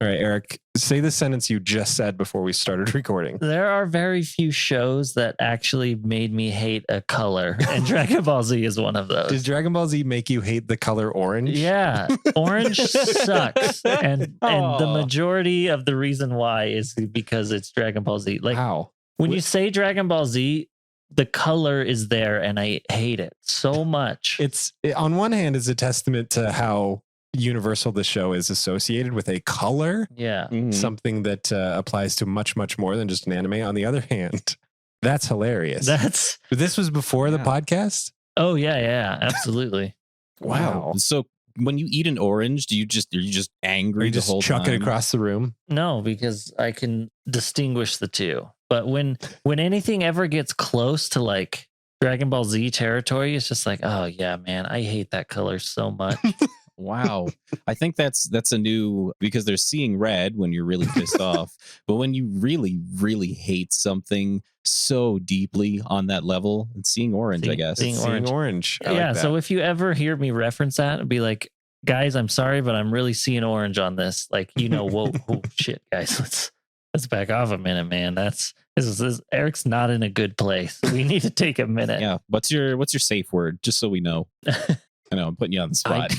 All right, Eric, say the sentence you just said before we started recording. There are very few shows that actually made me hate a color, and Dragon Ball Z is one of those. Did Dragon Ball Z make you hate the color orange? Yeah, orange sucks, and the majority of the reason why is because it's Dragon Ball Z. Like, how? When you say Dragon Ball Z, the color is there, and I hate it so much. It's on one hand, is a testament to how universal the show is associated with a color. Yeah. Something that applies to much, much more than just an anime. On the other hand, that's hilarious. This was before the podcast? Oh, yeah, absolutely. Wow. So when you eat an orange, are you just angry the whole time? Chuck it across the room? No, because I can distinguish the two. But when anything ever gets close to like Dragon Ball Z territory, it's just like, oh yeah, man, I hate that color so much. Wow. I think that's a new, because they're seeing red when you're really pissed off. But when you really, really hate something so deeply on that level, it's seeing orange, I guess. Seeing orange. Yeah. So if you ever hear me reference that, it'd be like, guys, I'm sorry, but I'm really seeing orange on this. Like, whoa, shit, guys, let's back off a minute, man. This Eric's not in a good place. We need to take a minute. Yeah. What's your safe word? Just so we know. I know I'm putting you on the spot.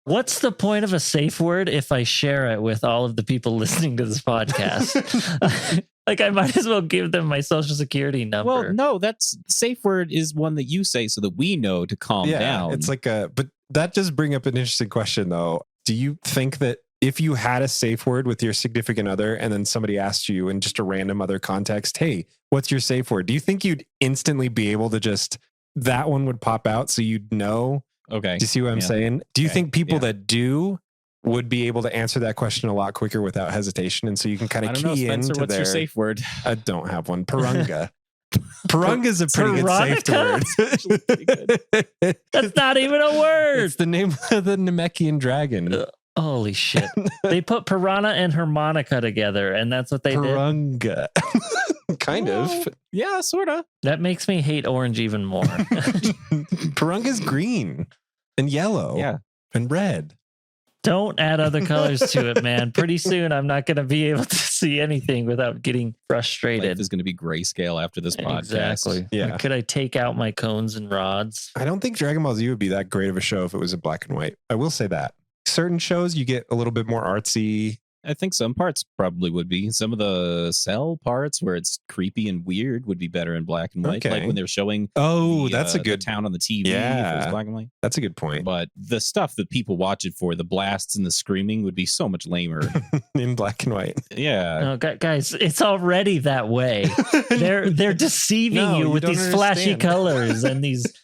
What's the point of a safe word if I share it with all of the people listening to this podcast? Like, I might as well give them my social security number. Well, no, that's safe word is one that you say so that we know to calm down. It's like but that does bring up an interesting question, though. Do you think that if you had a safe word with your significant other and then somebody asked you in just a random other context, hey, what's your safe word? Do you think you'd instantly be able to that one would pop out so you'd know? Okay. Do you see what I'm saying? Do you think people that do would be able to answer that question a lot quicker without hesitation? And so you can kind of key into what's your safe word? I don't have one. Parunga. Parunga is a pretty good safe word. That's not even a word. It's the name of the Namekian dragon. Holy shit. They put piranha and harmonica together, and that's what they Parunga. Kind of. Yeah, sort of. That makes me hate orange even more. Parunga's green and yellow. Yeah. And red. Don't add other colors to it, man. Pretty soon, I'm not going to be able to see anything without getting frustrated. Life is going to be grayscale after this podcast. Exactly. Yeah. Could I take out my cones and rods? I don't think Dragon Ball Z would be that great of a show if it was in black and white. I will say that. Certain shows, you get a little bit more artsy. I think some parts probably would be. Some of the Cell parts where it's creepy and weird would be better in black and white. Okay. Like when they're showing that's a good the town on the TV. Yeah. If it was black and white. That's a good point. But the stuff that people watch it for, the blasts and the screaming, would be so much lamer. In black and white. Yeah. Oh, guys, it's already that way. They're deceiving you with these flashy colors and these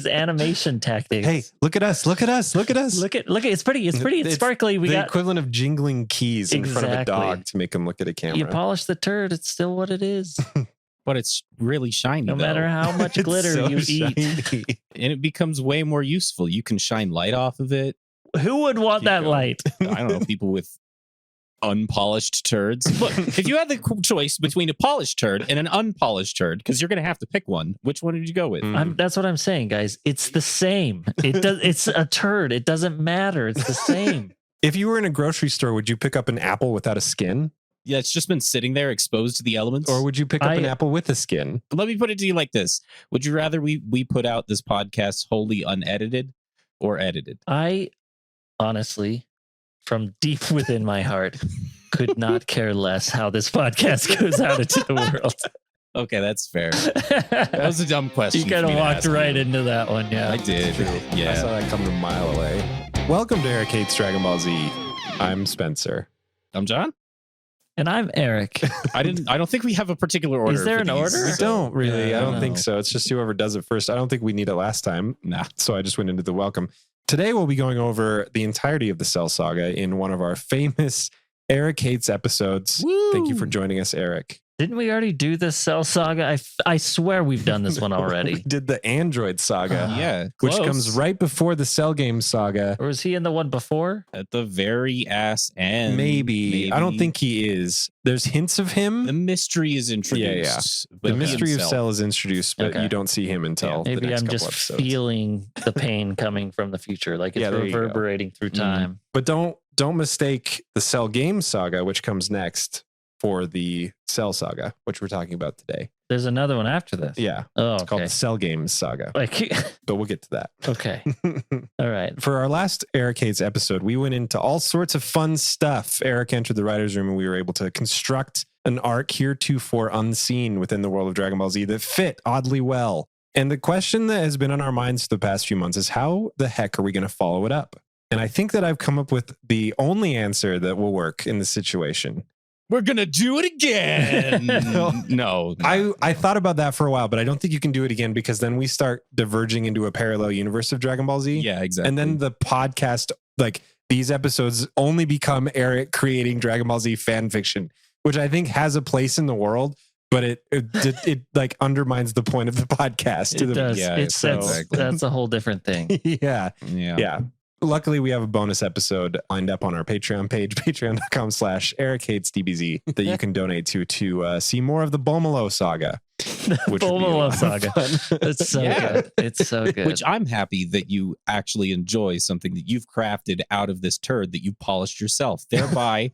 animation tactics. Hey, look at us. Look at us. Look at us. Look at it's pretty. It's sparkly. We got equivalent of jingling keys in front of a dog to make him look at a camera. You polish the turd, it's still what it is. But it's really shiny. No matter how much glitter you eat. And it becomes way more useful. You can shine light off of it. Who would want that light? I don't know, people with unpolished turds. Look, if you had the choice between a polished turd and an unpolished turd, because you're going to have to pick one, which one did you go with? That's what I'm saying, guys. It's the same. It's a turd. It doesn't matter. It's the same. If you were in a grocery store, would you pick up an apple without a skin? Yeah, it's just been sitting there exposed to the elements. Or would you pick up an apple with a skin? Let me put it to you like this. Would you rather we put out this podcast wholly unedited or edited? I honestly, from deep within my heart, could not care less how this podcast goes out into the world. Okay, that's fair. That was a dumb question. You kind of walked right into that one. Yeah, I did. Yeah. I saw that come a mile away. Welcome to Eric Hates Dragon Ball Z. I'm Spencer. I'm John. And I'm Eric. I don't think we have a particular order. Is there an order? We don't really. I don't think so. It's just whoever does it first. I don't think we need it last time. Nah. So I just went into the welcome. Today we'll be going over the entirety of the Cell Saga in one of our famous Eric Hates episodes. Woo! Thank you for joining us, Eric. Didn't we already do the Cell Saga? I swear we've done this one already. We did the Android Saga. Yeah. Which Close. comes right before the Cell Game Saga. Or was he in the one before? At the very ass end. Maybe. I don't think he is. There's hints of him. The mystery is introduced. Yeah. The mystery of Cell is introduced, but you don't see him until the maybe next I'm couple just episodes. feeling the pain coming from the future. Like it's reverberating through time. But don't don't mistake the Cell Games Saga, which comes next, for the Cell Saga, which we're talking about today. There's another one after this. Yeah. Oh, It's called the Cell Games Saga, like, but we'll get to that. okay. All right. For our last Eric Hates episode, we went into all sorts of fun stuff. Eric entered the writer's room and we were able to construct an arc heretofore unseen within the world of Dragon Ball Z that fit oddly well. And the question that has been on our minds for the past few months is how the heck are we going to follow it up? And I think that I've come up with the only answer that will work in this situation. We're going to do it again. No. I thought about that for a while, but I don't think you can do it again because then we start diverging into a parallel universe of Dragon Ball Z. Yeah, exactly. And then the podcast, like these episodes only become Eric creating Dragon Ball Z fan fiction, which I think has a place in the world, but it like undermines the point of the podcast. It does. Yeah, That's a whole different thing. Yeah. Luckily, we have a bonus episode lined up on our Patreon page, patreon.com/EricHatesDBZ, that you can donate to see more of the Bomolo Saga. Which Bomolo Saga. It's so good. It's so good. Which I'm happy that you actually enjoy something that you've crafted out of this turd that you polished yourself, thereby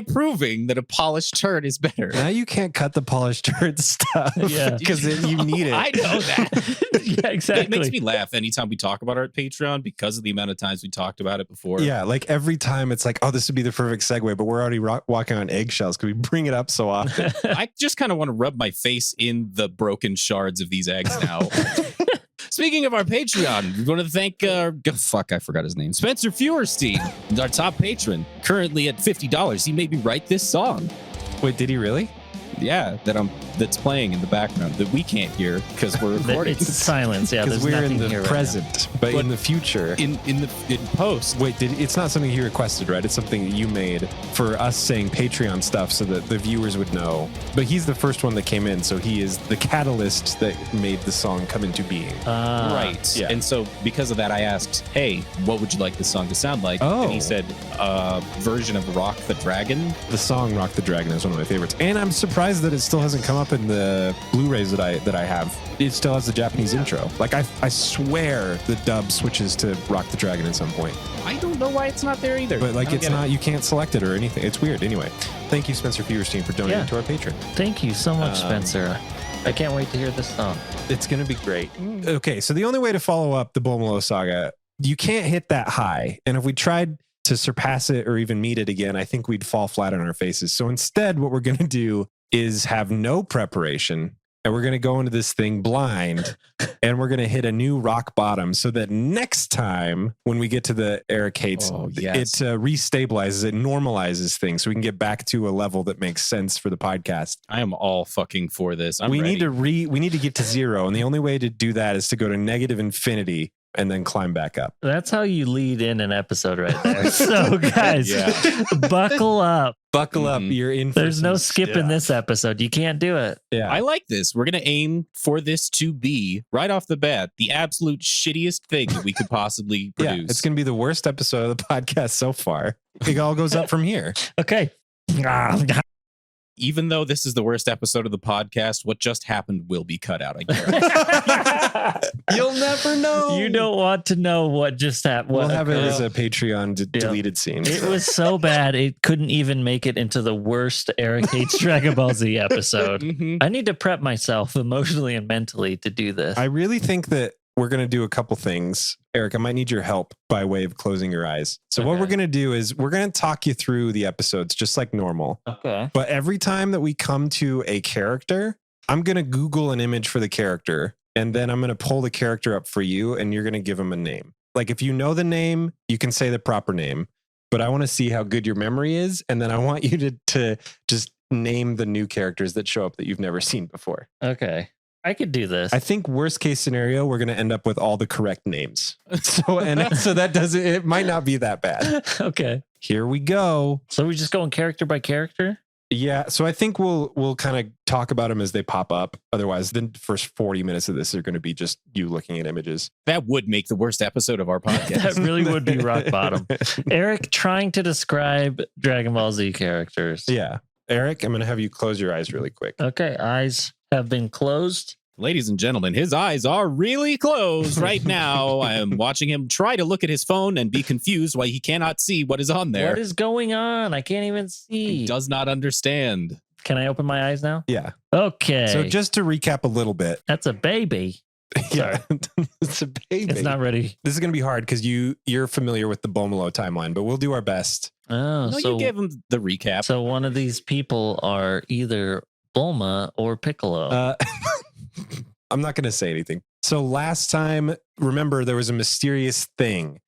proving that a polished turd is better. Now you can't cut the polished turd stuff because you need it. I know that. Yeah, exactly. It makes me laugh anytime we talk about our Patreon because of the amount of times we talked about it before. Yeah, like every time it's like, oh, this would be the perfect segue, but we're already walking on eggshells because we bring it up so often. I just kind of want to rub my face in the broken shards of these eggs now. Speaking of our Patreon, we want to thank, I forgot his name, Spencer Feuerstein, our top patron, currently at $50. He made me write this song. Wait, did he really? Yeah, that's playing in the background that we can't hear because we're recording. It's silence. Yeah, because there's we're in nothing the here present, but in the future, in post. Wait, it's not something he requested, right? It's something that you made for us saying Patreon stuff so that the viewers would know. But he's the first one that came in, so he is the catalyst that made the song come into being. Right. Yeah. And so because of that, I asked, hey, what would you like this song to sound like? Oh. And he said, version of Rock the Dragon. The song Rock the Dragon is one of my favorites. And I'm surprised that it still hasn't come up in the Blu-rays that I have. It still has the Japanese intro. Like I swear the dub switches to Rock the Dragon at some point. I don't know why it's not there either. But like it's not, you can't select it or anything. It's weird. Anyway, thank you, Spencer Feuerstein, for donating to our Patreon. Thank you so much, Spencer. I can't wait to hear this song. It's going to be great. Okay, so the only way to follow up the Bomolo Saga, you can't hit that high. And if we tried to surpass it or even meet it again, I think we'd fall flat on our faces. So instead, what we're going to do is have no preparation, and we're going to go into this thing blind, and we're going to hit a new rock bottom so that next time when we get to the Eric Hates, it restabilizes, it normalizes things so we can get back to a level that makes sense for the podcast. I am all fucking for this. We need to get to zero, and the only way to do that is to go to negative infinity and then climb back up. That's how you lead in an episode right there. So guys, buckle up. Buckle up. You're in. There's no skipping this episode. You can't do it. Yeah. I like this. We're going to aim for this to be, right off the bat, the absolute shittiest thing that we could possibly produce. Yeah, it's going to be the worst episode of the podcast so far. It all goes up from here. Okay. Even though this is the worst episode of the podcast, what just happened will be cut out, I guarantee. You'll never know. You don't want to know what just happened. We'll have it as a Patreon deleted scene. It was so bad, it couldn't even make it into the worst Eric Hates Dragon Ball Z episode. I need to prep myself emotionally and mentally to do this. I really think that we're going to do a couple things. Eric, I might need your help by way of closing your eyes. So what we're going to do is we're going to talk you through the episodes just like normal. Okay. But every time that we come to a character, I'm going to Google an image for the character, and then I'm going to pull the character up for you, and you're going to give them a name. Like if you know the name, you can say the proper name, but I want to see how good your memory is. And then I want you to just name the new characters that show up that you've never seen before. Okay. I could do this. I think worst case scenario, we're going to end up with all the correct names. So that doesn't, it might not be that bad. Okay. Here we go. So we just going character by character? Yeah. So I think we'll kind of talk about them as they pop up. Otherwise, the first 40 minutes of this are going to be just you looking at images. That would make the worst episode of our podcast. That really would be rock bottom. Eric trying to describe Dragon Ball Z characters. Yeah. Eric, I'm going to have you close your eyes really quick. Okay. Eyes have been closed. Ladies and gentlemen, his eyes are really closed right now. I am watching him try to look at his phone and be confused why he cannot see what is on there. What is going on? I can't even see. He does not understand. Can I open my eyes now? Yeah. Okay. So just to recap a little bit. That's a baby. Yeah. It's a baby. It's not ready. This is going to be hard because you're familiar with the Bomelo timeline, but we'll do our best. Oh, No, so you gave him the recap. so one of these people are either Bulma or Piccolo. I'm not going to say anything. So last time, remember, there was a mysterious thing.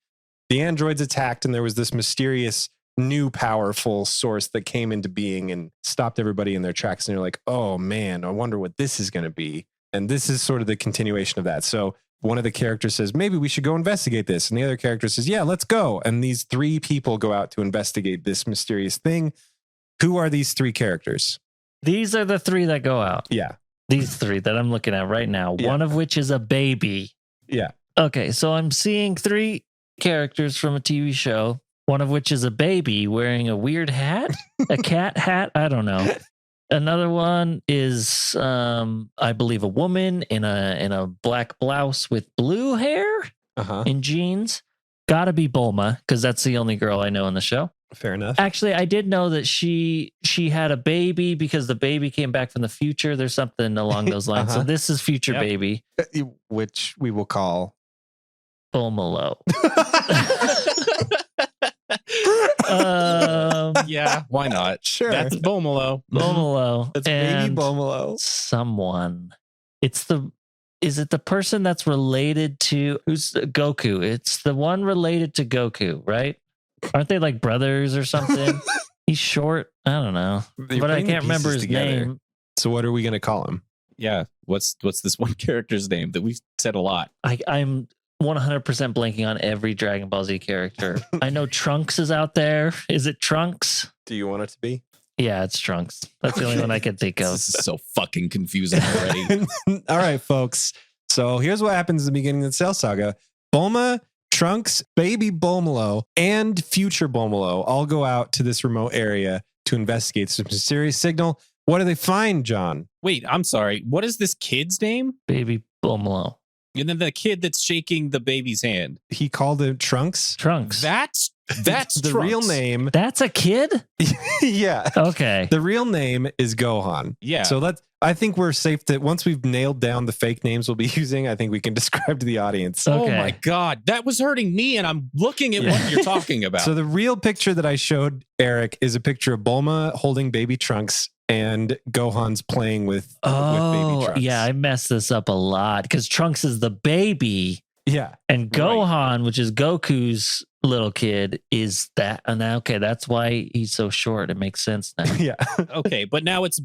The androids attacked, and there was this mysterious new powerful source that came into being and stopped everybody in their tracks. And you're like, oh man, I wonder what this is going to be. And this is sort of the continuation of that. So one of the characters says, maybe we should go investigate this. And the other character says, yeah, let's go. And these three people go out to investigate this mysterious thing. Who are these three characters? These are the three that go out. Yeah. These three that I'm looking at right now, Yeah. one of which is a baby. Yeah. Okay, so I'm seeing three characters from a TV show, one of which is a baby wearing a weird hat, a cat hat. I don't know. Another one is, I believe, a woman in a black blouse with blue hair Uh-huh. in jeans. Gotta be Bulma, because that's the only girl I know in the show. Fair enough. Actually, I did know that she had a baby because the baby came back from the future. There's something along those lines. So Uh-huh. this is future Yep. baby Which we will call Bulmalo. Yeah, why not? Sure. That's Bomelo. Bulmalo. That's baby and Bomelo. someone. Is it the person that's related to who's Goku? It's the one related to Goku, right? Aren't they like brothers or something? He's short. I don't know, You're but I putting the can't remember pieces his together. name. So what are we going to call him? Yeah. What's this one character's name that we've said a lot? I'm 100% blanking on every Dragon Ball Z character. I know Trunks is out there. Is it Trunks? Do you want it to be? Yeah, it's Trunks. That's the only one I can think of. This is so fucking confusing already. All right, folks. So here's what happens at the beginning of the Cell Saga. Bulma, Trunks, baby Bomelo, and future Bomelo all go out to this remote area to investigate some mysterious signal. What do they find, John? Wait, I'm sorry. What is this kid's name? Baby Bulmalo. And then the kid that's shaking the baby's hand. He called it Trunks. Trunks. That's the Trunks. real name. That's a kid? Yeah. Okay. The real name is Gohan. Yeah. So I think we're safe to, once we've nailed down the fake names we'll be using, I think we can describe to the audience. Okay. Oh my God. That was hurting me, and I'm looking at Yeah. what you're talking about. So the real picture that I showed Eric is a picture of Bulma holding baby Trunks and Gohan's playing with baby Trunks. yeah, I messed this up a lot because Trunks is the baby Yeah. and Gohan, which is Goku's little kid, is that. And okay, that's why he's so short. It makes sense now. Yeah. Okay, but now it's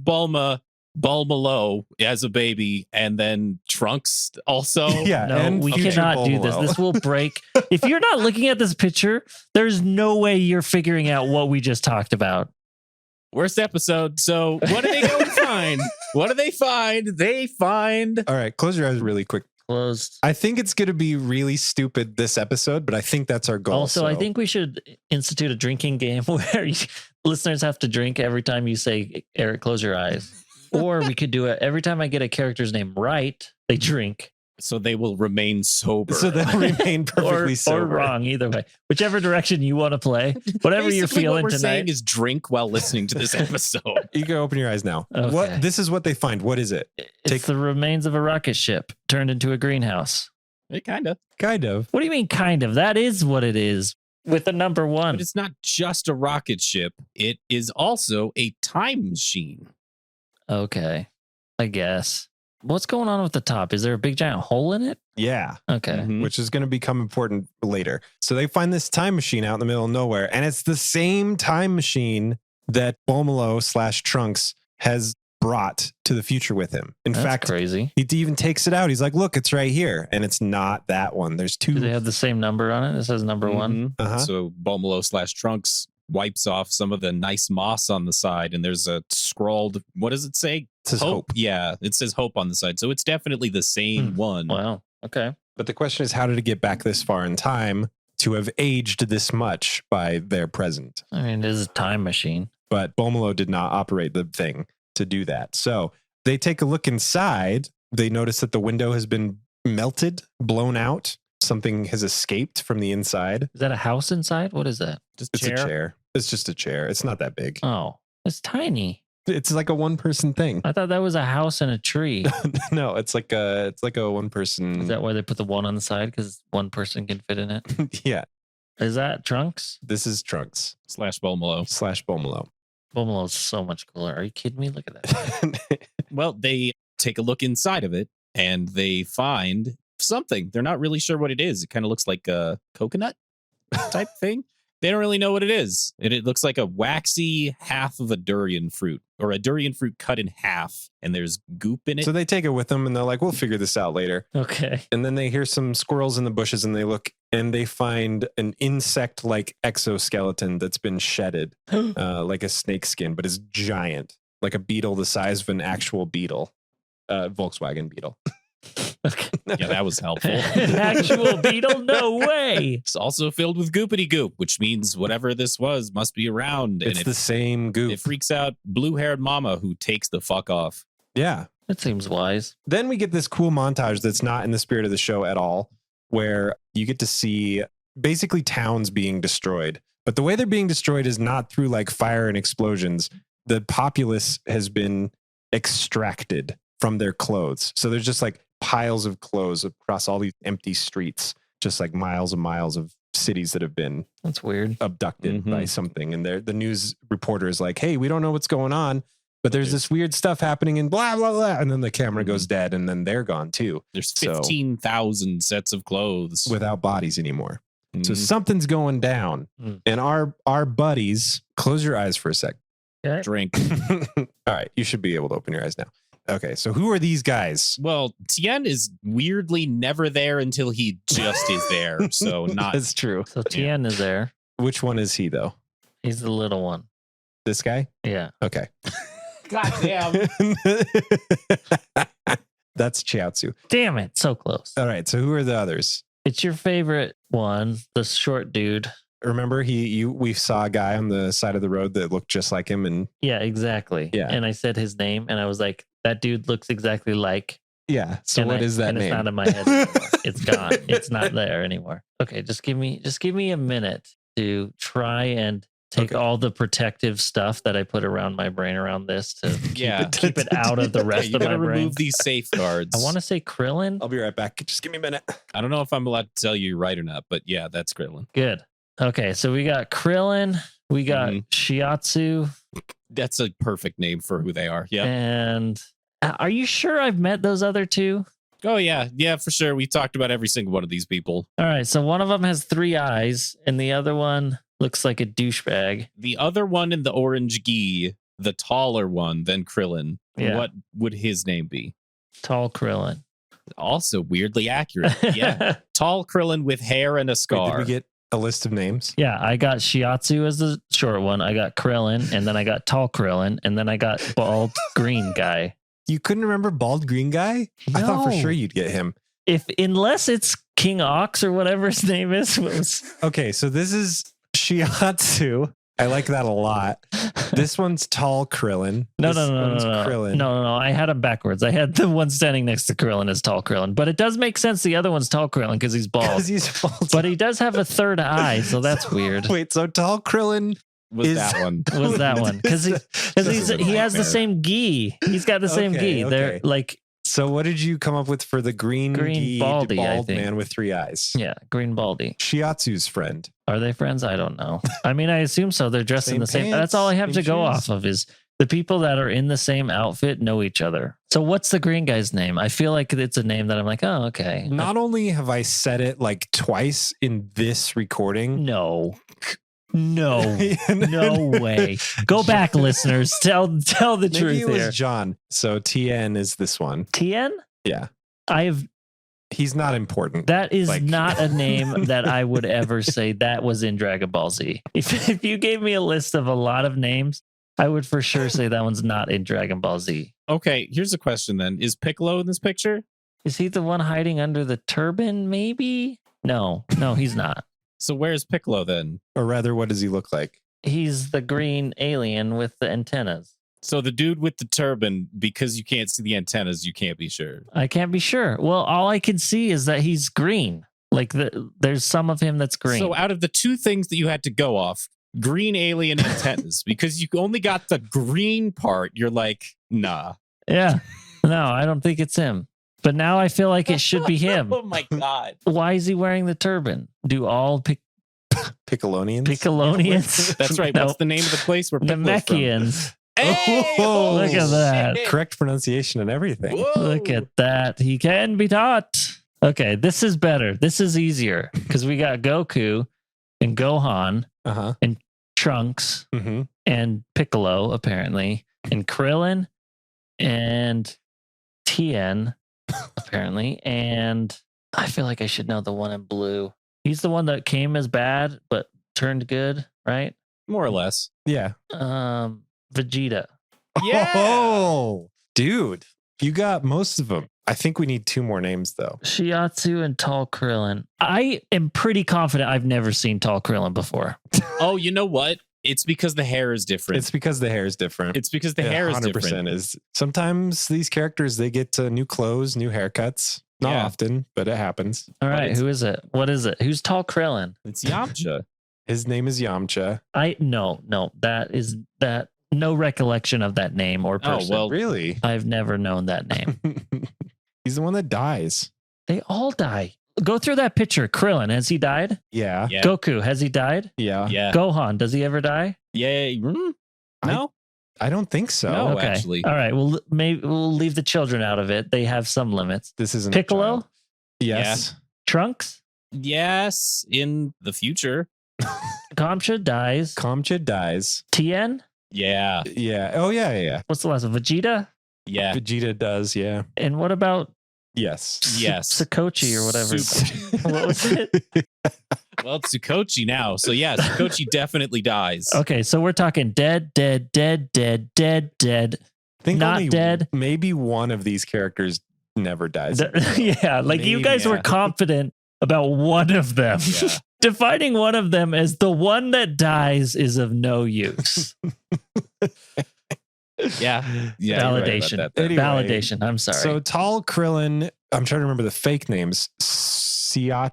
Bulmalo as a baby, and then Trunks also. Yeah. No, and we future cannot do this. Bulma. This will break. If you're not looking at this picture, there's no way you're figuring out what we just talked about. Worst episode. So what do they go and find? What do they find? They find. All right. Close your eyes really quick. Closed. I think it's going to be really stupid this episode, but I think that's our goal. Also, I think we should institute a drinking game where listeners have to drink every time you say, Eric, close your eyes. Or we could do it every time I get a character's name right, they drink. So they will remain sober. so they'll remain perfectly or sober. wrong, either way. Whichever direction you want to play. Whatever you're Basically, feeling what we're saying tonight. is drink while listening to this episode. You can open your eyes now. Okay. What? This is what they find. What is it? It's the remains of a rocket ship turned into a greenhouse. It kind of. Kind of. What do you mean, kind of? That is what it is with the number one. But it's not just a rocket ship. It is also a time machine. Okay, I guess. What's going on with the top? Is there a big giant hole in it? Yeah. Okay. Mhm. Which is going to become important later. So they find this time machine out in the middle of nowhere, and it's the same time machine that Bomelo / Trunks has brought to the future with him. In That's fact, crazy. he even takes it out. He's like, look, it's right here. And it's not that one. There's two. Do they have the same number on it? It says number one. Mhm. Uh-huh. So Bomelo / Trunks wipes off some of the nice moss on the side, and there's a scrawled, what does it say? It says hope. Yeah, it says hope on the side. So it's definitely the same one. Wow. Okay. But the question is, how did it get back this far in time to have aged this much by their present? I mean, it is a time machine. But Bomelo did not operate the thing to do that. So they take a look inside They notice that the window has been melted, blown out. Something has escaped from the inside. Is that a house inside? What is that? Just It's a chair. It's just a chair. It's not that big. Oh, it's tiny. It's like a one-person thing. I thought that was a house and a tree. No, it's like a one-person. Is that why they put the one on the side? Because one person can fit in it. Yeah, Is that Trunks? this is Trunks / Bomalo. / Bomalo. Bomalo is so much cooler. Are you kidding me? Look at that. Well, they take a look inside of it and they find something. They're not really sure what it is. It kind of looks like a coconut type thing. They don't really know what it is. It looks like a waxy half of a durian fruit, or a durian fruit cut in half, and there's goop in it. So they take it with them and they're like, we'll figure this out later. Okay. And then they hear some squirrels in the bushes and they look and they find an insect-like exoskeleton that's been shedded, like a snake skin, but is giant, like a beetle the size of an actual beetle, Volkswagen beetle. Okay. Yeah, that was helpful. An actual beetle? No way. It's also filled with goopity goop, which means whatever this was must be around. It's the same goop. It freaks out blue-haired mama who takes the fuck off. Yeah. That seems wise. Then we get this cool montage that's not in the spirit of the show at all, where you get to see basically towns being destroyed. But the way they're being destroyed is not through like fire and explosions. The populace has been extracted from their clothes. So there's just like piles of clothes across all these empty streets, just like miles and miles of cities that have been That's weird. abducted by something. And the news reporter is like, hey, we don't know what's going on, but there's this weird stuff happening and blah, blah, blah. And then the camera goes dead and then they're gone too. There's So- 15,000 sets of clothes. Without bodies anymore. So Mhm. something's going down. Mm. And our buddies, close your eyes for a sec. Okay. Drink. All right. You should be able to open your eyes now. Okay. So who are these guys? Well, Tien is weirdly never there until he just is there. So not. That's true. So Tien is there. Which one is he though? He's the little one. This guy? Yeah. Okay. God damn. That's Chiaotzu. Damn it. So close. All right. So who are the others? It's your favorite one, the short dude. Remember we saw a guy on the side of the road that looked just like him, and Yeah, exactly. Yeah. And I said his name and I was like, that dude looks exactly like. yeah. So and what is that and name? It's not in my head anymore. It's gone. It's not there anymore. Okay, just give me a minute to try and take Okay. all the protective stuff that I put around my brain around this to Yeah. keep it out of the Yeah, rest you of my gotta brain. remove these safeguards. I want to say Krillin. I'll be right back. Just give me a minute. I don't know if I'm allowed to tell you right or not, but yeah, that's Krillin. Good. Okay, so we got Krillin, we got Mhm. Shiatsu, That's a perfect name for who they are. Yeah. and are you sure I've met those other two? Oh yeah. Yeah, for sure. We talked about every single one of these people. All right, so one of them has 3 eyes, and the other one looks like a douchebag. The other one in the orange gi, the taller one than Krillin. Yeah. What would his name be? Tall Krillin. Also weirdly accurate. Yeah. Tall Krillin with hair and a Wait, scar. did we get a list of names? Yeah, I got Shiatsu as the short one. I got Krillin, and then I got Tall Krillin, and then I got Bald Green Guy. You couldn't remember Bald Green Guy? I thought for No. sure you'd get him. Unless it's King Ox or whatever his name is. Okay, so this is Shiatsu. I like that a lot. This one's Tall Krillin. No, This no, no, no, one's no, Krillin. no. I had him backwards. I had the one standing next to Krillin as Tall Krillin, but it does make sense. The other one's Tall Krillin because he's bald, 'Cause he's bald. but he does have a third eye, so that's weird. Wait, so Tall Krillin was is- that one. Was that one because he has the same gi. He's got the same Okay, gi. They're okay. like So what did you come up with for the green gi, baldy, I bald think. man with 3 eyes? yeah, green baldy. Shiatsu's friend. Are they friends? I don't know. I mean, I assume so. They're dressed in Same the same. pants, That's all I have to same go shoes. off of is the people that are in the same outfit know each other. So what's the green guy's name? I feel like it's a name that I'm like, oh, okay. Not only have I said it like twice in this recording. No. No. No way. Go back, listeners. Tell the Maybe truth it was here. John. So TN is this one. Tien? Yeah. I've He's not important. that is Like- not a name that I would ever say that was in Dragon Ball Z. If you gave me a list of a lot of names, I would for sure say that one's not in Dragon Ball Z. Okay, here's a question then. Is Piccolo in this picture? Is he the one hiding under the turban? Maybe? No, he's not. So where's Piccolo then? Or rather, what does he look like? He's the green alien with the antennas. So the dude with the turban, because you can't see the antennas, you can't be sure. I can't be sure. Well, all I can see is that he's green. Like there's some of him that's green. So out of the two things that you had to go off, green alien antennas, because you only got the green part, you're like, nah. Yeah. No, I don't think it's him. But now I feel like it should be him. Oh my God. Why is he wearing the turban? Do all Piccolonians? Piccolonians? That's right. No. What's the name of the place where Piccolo's from? Namekians. Hey! Oh, Look at that. shit. Correct pronunciation and everything. Whoa. Look at that. He can be taught. Okay, this is better. This is easier because we got Goku and Gohan, Uh-huh. Trunks Mm-hmm. and Piccolo, apparently, and Krillin and Tien, apparently. And I feel like I should know the one in blue. He's the one that came as bad but turned good, right? More or less. Yeah. Vegeta. Yeah. Oh, dude, you got most of them. I think we need 2 more names, though. Shiatsu and Tall Krillin. I am pretty confident I've never seen Tall Krillin before. Oh, you know what? It's because the hair is different. It's because the hair is different. It's because the hair is 100% different. is. Sometimes these characters, they get new clothes, new haircuts. Not Yeah. often, but it happens. All right, it's- who is it? What is it? Who's Tall Krillin? It's Yamcha. His name is Yamcha. No, no recollection of that name or person. well, Really? I've never known that name. He's the one that dies. They all die. Go through that picture. Krillin, has he died? Yeah. Yeah. Goku, has he died? Yeah. Yeah. Gohan, does he ever die? Yeah. No. I don't think so. No. Oh, okay. actually. All right. Well, maybe we'll leave the children out of it. They have some limits. This isn't Piccolo, a child. Yes. Trunks, Yes. In the future. Kamcha dies. Kamcha dies. Tien, Yeah. Yeah. Oh, yeah. what's the last one? Vegeta? Yeah. Vegeta does. Yeah. And what about Yes. Yes. Sakochi or whatever? What was it? Well, it's Tsukochi now. So yeah, Tsukochi definitely dies. Okay, so we're talking dead. Think Not only dead. Maybe one of these characters never dies. Yeah, like you Maybe, guys were yeah. confident about one of them. Yeah. Defining one of them as the one that dies is of no use. Yeah. Yeah. you're right about Validation. that then. Anyway, Validation. I'm sorry. So Tall Krillin, I'm trying to remember the fake names. Siachu.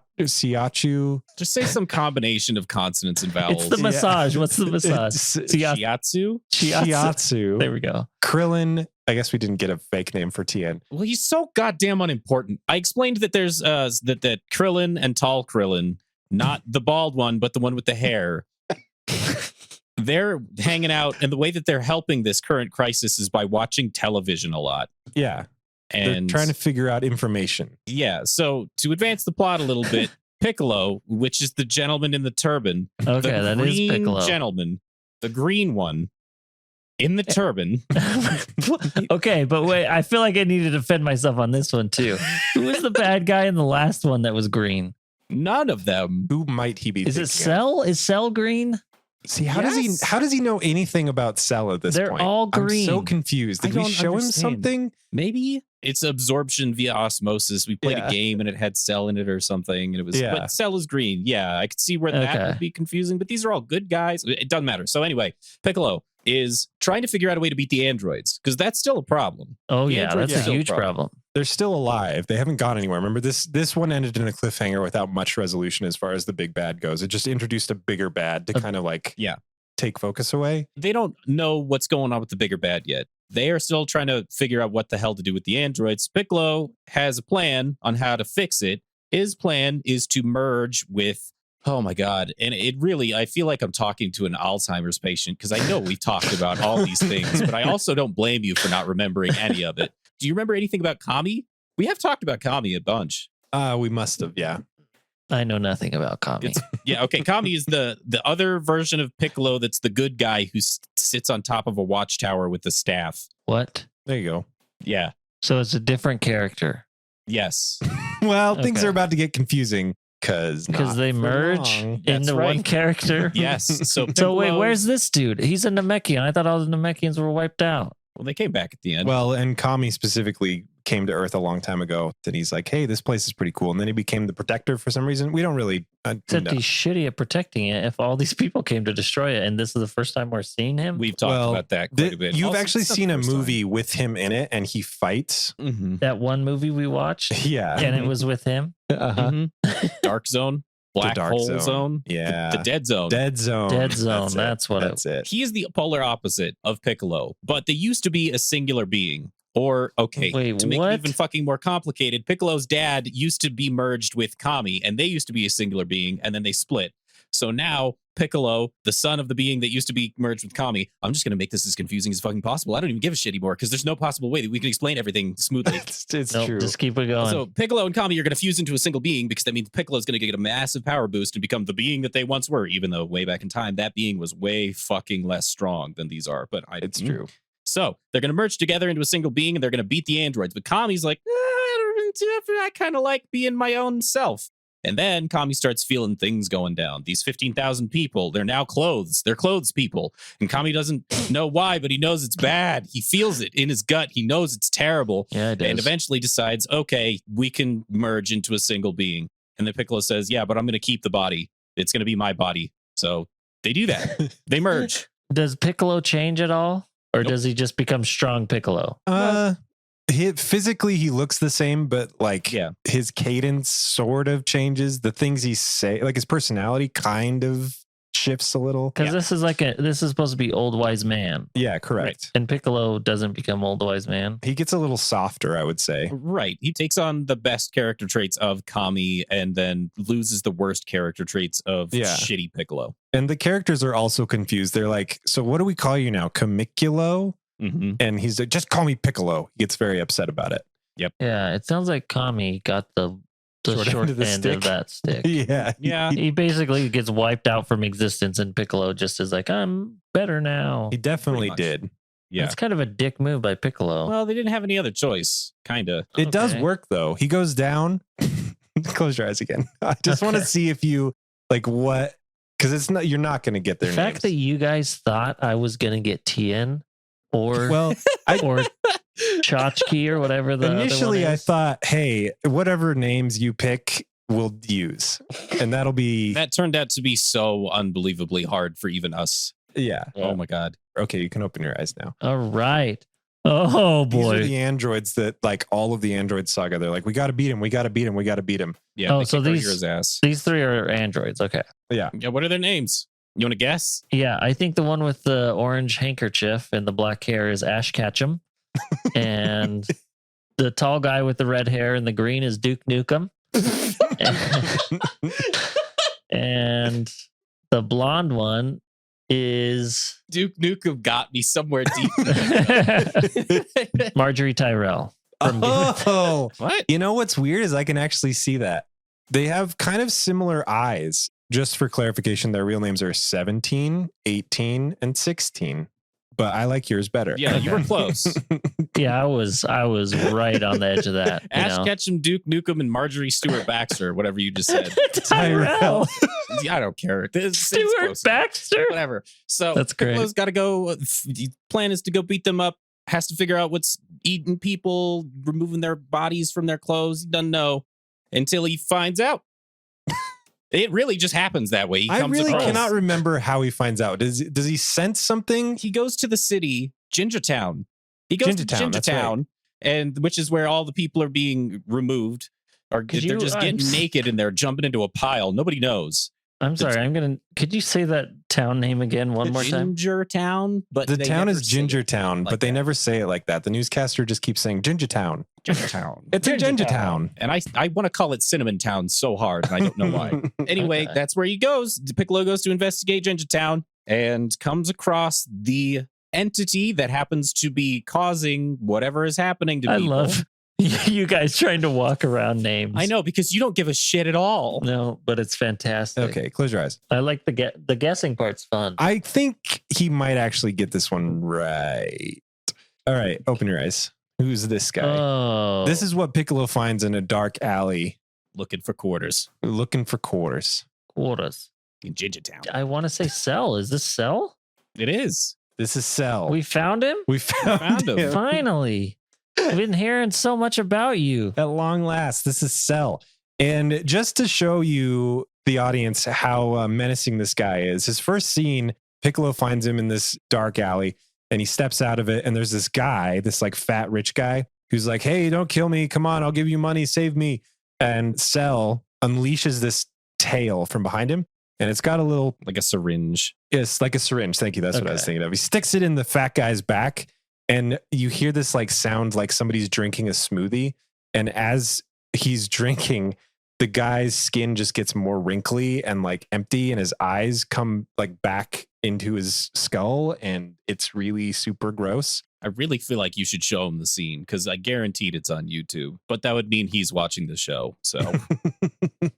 Just say some combination of consonants and vowels. it's the massage. What's the massage? Shiatsu. Shiatsu. There we go. Krillin. I guess we didn't get a fake name for Tien. Well, he's so goddamn unimportant. I explained that there's that Krillin and Tall Krillin, not the bald one, but the one with the hair. They're hanging out, and the way that they're helping this current crisis is by watching television a lot. Yeah. And They're trying to figure out information. yeah, so to advance the plot a little bit, Piccolo, which is the gentleman in the turban, Okay, the that is green Piccolo. gentleman, the green one in the turban. Okay, but wait, I feel like I need to defend myself on this one too. Who was the bad guy in the last one that was green? None of them. Who might he be? Is it thinking of? Cell? Is Cell green? See, how Yes. does he know anything about Cell at this They're point? all I'm so green. confused. I Did we don't show him understand. something? Maybe it's absorption via osmosis. We played Yeah. a game and it had Cell in it or something, and it was Yeah. but Cell is green. Yeah, I could see where that Okay. would be confusing, but these are all good guys. It doesn't matter. So anyway, Piccolo is trying to figure out a way to beat the androids because that's still a problem. Oh The yeah, android's that's a still a huge problem. They're still alive. They haven't gone anywhere. Remember, this one ended in a cliffhanger without much resolution as far as the big bad goes. It just introduced a bigger bad to kind of like take focus away. They don't know what's going on with the bigger bad yet. They are still trying to figure out what the hell to do with the androids. Piccolo has a plan on how to fix it. His plan is to merge with, oh my God. And it really, I feel like I'm talking to an Alzheimer's patient because I know we've talked about all these things, but I also don't blame you for not remembering any of it. Do you remember anything about Kami? We have talked about Kami a bunch. We must have, yeah. I know nothing about Kami. Yeah, okay. Kami is the other version of Piccolo that's the good guy who sits on top of a watchtower with the staff. What? There you go. Yeah. So it's a different character Yes. Well, things Okay. are about to get confusing because they merge That's into one right. character. Yes. So So wait, Piccolo- where's this dude? He's a Namekian. I thought all the Namekians were wiped out. Well, they came back at the end. Well, and Kami specifically came to Earth a long time ago. That he's like, hey, this place is pretty cool. And then he became the protector for some reason. We don't really Except know. he's shitty at protecting it if all these people came to destroy it. And this is the first time we're seeing him. We've talked about that quite a bit. You've Also, actually it's not seen the a first time. movie with him in it, and he fights. Mm-hmm. That one movie we watched, Yeah. and it was with him. Uh-huh. Mm-hmm. Dark Zone, Black Dark Hole Zone, Yeah. the Dead Zone. Dead Zone. Dead Zone. That's That's what That's it. He is the polar opposite of Piccolo, but they used to be a singular being. Or, okay, Wait, to make what? it even fucking more complicated, Piccolo's dad used to be merged with Kami, and they used to be a singular being, and then they split. So now Piccolo, the son of the being that used to be merged with Kami, I'm just going to make this as confusing as fucking possible. I don't even give a shit anymore because there's no possible way that we can explain everything smoothly. It's Nope, true. just keep it going. So Piccolo and Kami are going to fuse into a single being because that means Piccolo is going to get a massive power boost and become the being that they once were, even though way back in time, that being was way fucking less strong than these are. But It's true. So they're going to merge together into a single being and they're going to beat the androids. But Kami's like, I kind of like being my own self. And then Kami starts feeling things going down. These 15,000 people, they're now clothes. They're clothes people. And Kami doesn't know why, but he knows it's bad. He feels it in his gut. He knows it's terrible. Yeah, it And does. eventually decides, okay, we can merge into a single being. And then Piccolo says, yeah, but I'm going to keep the body. It's going to be my body. So they do that. They merge. Does Piccolo change at all? Or Nope. does he just become strong Piccolo? Physically he looks the same, but like Yeah. his cadence sort of changes. The things he say, like his personality kind of shifts a little. Because this is supposed to be old wise man. Yeah, correct. And Piccolo doesn't become old wise man. He gets a little softer, I would say. Right. He takes on the best character traits of Kami and then loses the worst character traits of Yeah. shitty Piccolo. And the characters are also confused. They're like, so what do we call you now? Camiculo? Mm-hmm. And he's like, just call me Piccolo. He gets very upset about it. Yeah, it sounds like Kami got the short end of that stick. Yeah. Yeah. He basically gets wiped out from existence, and Piccolo just is like, I'm better now. He definitely Pretty much. did. Yeah. It's kind of a dick move by Piccolo. Well, they didn't have any other choice, kind of. It does Okay. work though. He goes down. Close your eyes again. I just want to Okay. see if you like what, because it's not, you're not going to get the their fact names. that you guys thought I was gonna get Tien or Well, or Tchotchke or whatever the initially other one I is. thought, hey, whatever names you pick, we'll use, and that'll be That turned out to be so unbelievably hard for even us. yeah. Oh my God. Okay, you can open your eyes now. All right. Oh These are boy. the androids that like all of the android saga. They're like, we got to beat him. We got to beat him. We got to beat him. Yeah. Oh, they so kicked these- Roger's ass. These three are androids. Okay. Yeah. What are their names? You want to guess? Yeah, I think the one with the orange handkerchief and the black hair is Ash Ketchum. And the tall guy with the red hair and the green is Duke Nukem. And the blonde one is Duke Nukem got me somewhere deep. Marjorie Tyrell. From Game of Oh, What? you know what's weird is I can actually see that they have kind of similar eyes. Just for clarification, their real names are 17, 18, and 16. But I like yours better. Yeah, you were close. Yeah, I was right on the edge of that. You Ash know? Ketchum, Duke Nukem, and Marjorie Stewart Baxter, whatever you just said. Tyrell. Yeah, I don't care. It's Stuart close. Baxter. Whatever. So That's great. Piccolo's got to go. The plan is to go beat them up. Has to figure out what's eating people, removing their bodies from their clothes. He doesn't know until he finds out. It really just happens that way. He I comes really across. cannot remember how he finds out. Does he sense something? He goes to the city, Gingertown. He goes to Gingertown, that's right. Gingertown, and which is where all the people are being removed. Or Could they're you- just getting naked and they're jumping into a pile. Nobody knows. I'm sorry. Could you say that town name again one more time? Gingertown, but The they town never is say it Gingertown, like but they that. never say it like that. The newscaster just keeps saying Gingertown. Gingertown. It's a Gingertown. And I want to call it Cinnamon Town so hard, and I don't know why. Anyway, Okay. that's where he goes. Piccolo goes to investigate Gingertown and comes across the entity that happens to be causing whatever is happening to I people. love you guys trying to walk around names. I know, because you don't give a shit at all. No, but it's fantastic. Okay, close your eyes. I like the guessing part's fun. I think he might actually get this one right. All right, open your eyes. Who's this guy? Oh, This is what Piccolo finds in a dark alley Looking for quarters looking for quarters. quarters. in Gingertown. I want to say Cell. Is this Cell? It is. This is Cell. We found him. We found found him. him. Finally. I've been hearing so much about you. At long last, this is Cell. And just to show you, the audience, how menacing this guy is, his first scene, Piccolo finds him in this dark alley and he steps out of it. And there's this guy, this like fat rich guy who's like, hey, don't kill me. Come on, I'll give you money. Save me. And Cell unleashes this tail from behind him. And it's got a little, Like a syringe. it's like a syringe. Thank you. That's what I was thinking of. He sticks it in the fat guy's back. And you hear this like sound like somebody's drinking a smoothie. And as he's drinking, the guy's skin just gets more wrinkly and like empty, and his eyes come like back into his skull, and it's really super gross. I really feel like you should show him the scene because I guaranteed it's on YouTube, but that would mean he's watching the show. So,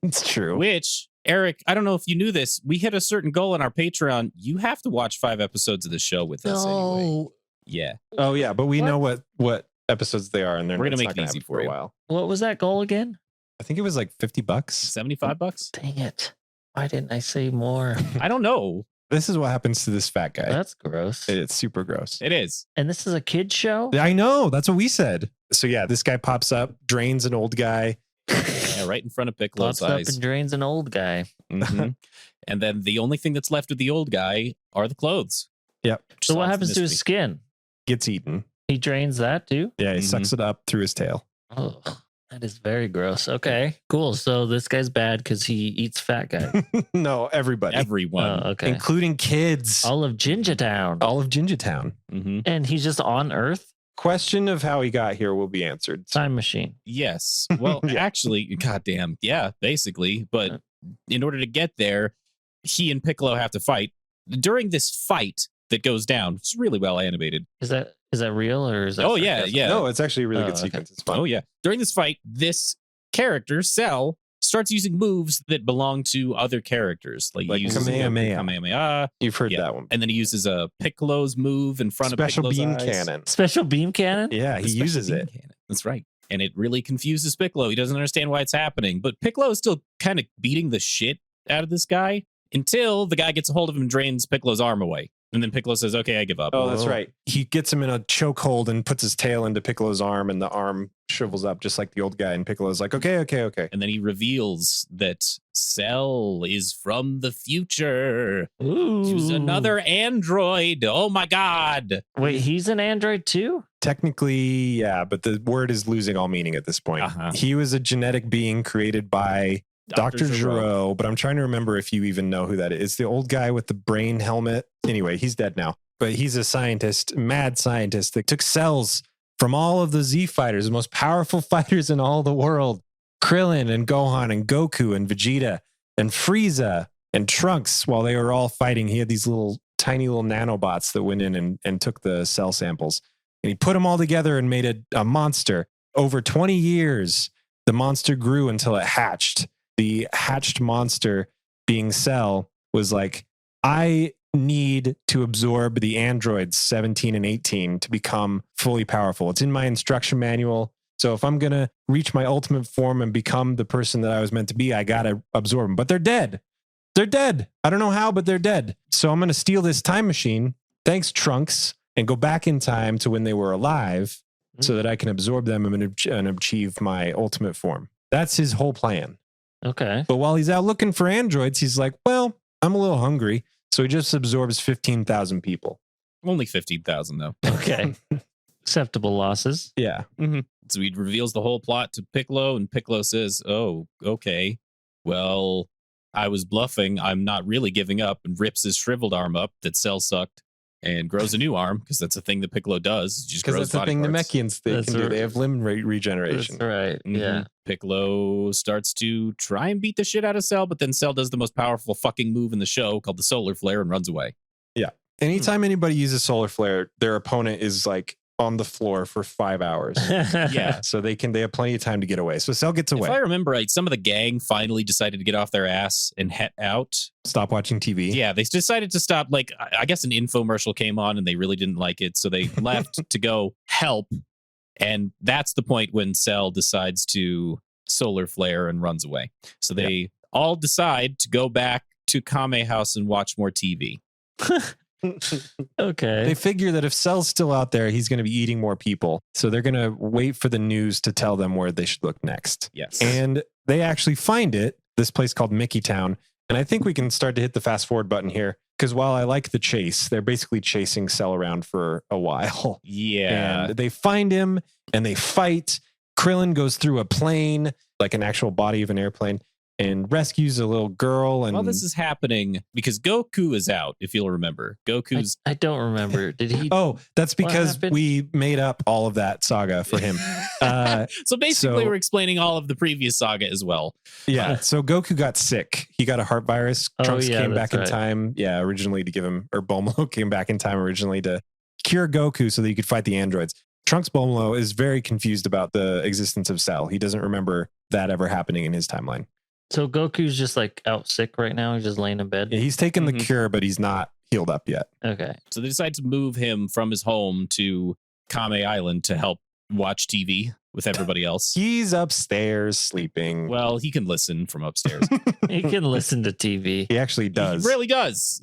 It's true. which, Eric, I don't know if you knew this. We hit a certain goal on our Patreon. You have to watch 5 episodes of the show with us anyway. Yeah. Oh yeah, but we know what episodes they are, and We're gonna it's make not it gonna easy happen for a you. while. What was that goal again? I think it was like $50. $75? Dang it. Why didn't I say more? I don't know. This is what happens to this fat guy. That's gross. It's super gross. It is. And this is a kid show? I know. That's what we said. So yeah, this guy pops up, drains an old guy. Yeah, right in front of Piccolo's Pops up eyes. and drains an old guy. Mhm. And then the only thing that's left of the old guy are the clothes. Yep. So what Solves the happens to his mystery. skin? Gets eaten. He drains that too? Yeah, he Mhm. sucks it up through his tail. Oh, that is very gross. Okay, cool. So this guy's bad because he eats fat guy. No, everybody. Everyone. Oh, okay. Including kids. All of Gingertown. All of Gingertown. Mhm. And he's just on Earth? Question of how he got here will be answered. Time machine. Yes. Well, Yeah. actually, goddamn. Yeah, basically. But in order to get there, he and Piccolo have to fight. During this fight that goes down, it's really well animated. Is that real or is that? Oh, yeah, sarcasm? yeah. No, it's actually a really Oh, good okay. sequence. It's fun. Oh, yeah. During this fight, this character, Cell, starts using moves that belong to other characters. Like, Like he uses Kamehameha. Kamehameha. You've heard Yeah. that one. And then he uses a Piccolo's move in front Special of beam Piccolo's eyes. cannon. Special beam cannon? Yeah, The he special uses beam it. cannon. That's right. And it really confuses Piccolo. He doesn't understand why it's happening. But Piccolo is still kind of beating the shit out of this guy until the guy gets a hold of him and drains Piccolo's arm away. And then Piccolo says, okay, I give up. Oh, that's right. He gets him in a chokehold and puts his tail into Piccolo's arm, and the arm shrivels up just like the old guy. And Piccolo's like, okay. And then he reveals that Cell is from the future. Ooh. He was another android. Oh my God. Wait, he's an android too? Technically, yeah, but the word is losing all meaning at this point. Uh-huh. He was a genetic being created by Dr. Giro, but I'm trying to remember if you even know who that is. It's the old guy with the brain helmet. Anyway, he's dead now. But he's a scientist, mad scientist that took cells from all of the Z fighters, the most powerful fighters in all the world. Krillin and Gohan and Goku and Vegeta and Frieza and Trunks, while they were all fighting, he had these tiny little nanobots that went in and took the cell samples. And he put them all together and made a monster. Over 20 years, the monster grew until it hatched. The hatched monster, being Cell, was like, I need to absorb the androids 17 and 18 to become fully powerful. It's in my instruction manual. So if I'm going to reach my ultimate form and become the person that I was meant to be, I got to absorb them. But they're dead. They're dead. I don't know how, but they're dead. So I'm going to steal this time machine. Thanks, Trunks. And go back in time to when they were alive so that I can absorb them and achieve my ultimate form. That's his whole plan. Okay. But while he's out looking for androids, he's like, well, I'm a little hungry. So he just absorbs 15,000 people. Only 15,000 though. Okay. Acceptable losses. Yeah. So he reveals the whole plot to Piccolo, and Piccolo says, oh, okay. Well, I was bluffing. I'm not really giving up, and rips his shriveled arm up that Cell sucked and grows a new arm, because that's a thing that Piccolo does. He just Because grows that's the body thing the parts. Mechians they That's can do. right. They have limb regeneration. That's right. Mhm. Yeah. Piccolo starts to try and beat the shit out of Cell, but then Cell does the most powerful fucking move in the show called the solar flare and runs away. Anytime anybody uses solar flare, their opponent is like on the floor for 5 hours. Yeah. So they have plenty of time to get away. So Cell gets If I away. remember right, some of the gang finally decided to get off their ass and head out. Stop watching TV. Yeah, they decided to stop. Like, I guess an infomercial came on and they really didn't like it. So they left to go help. And that's the point when Cell decides to solar flare and runs away. So they all decide to go back to Kame House and watch more TV. Okay. They figure that if Cell's still out there, he's going to be eating more people. So they're going to wait for the news to tell them where they should look next. Yes. And they actually find it, this place called Mickey Town. And I think we can start to hit the fast forward button here. Because while I like the chase, they're basically chasing Cell around for a while. Yeah. And they find him and they fight. Krillin goes through a plane, like an actual body of an airplane, and rescues a little girl. And Well, this is happening because Goku is out, if you'll remember. Goku's I don't remember. Did he? oh, that's because happened? we made up all of that saga for him. so basically so- we're explaining all of the previous saga as well. Yeah. So Goku got sick. He got a heart virus. Oh, Trunks yeah, came back that's in right. time. Yeah, originally to give him, or Bomolo came back in time originally to cure Goku so that he could fight the androids. Trunks Bomolo is very confused about the existence of Cell. He doesn't remember that ever happening in his timeline. So Goku's just like out sick right now. He's just laying in bed. Yeah, he's taken the Mhm. cure, but he's not healed up yet. Okay. So they decide to move him from his home to Kame Island to help watch TV with everybody else. He's upstairs sleeping. Well, he can listen from upstairs. He can listen to TV. He actually does. He really does.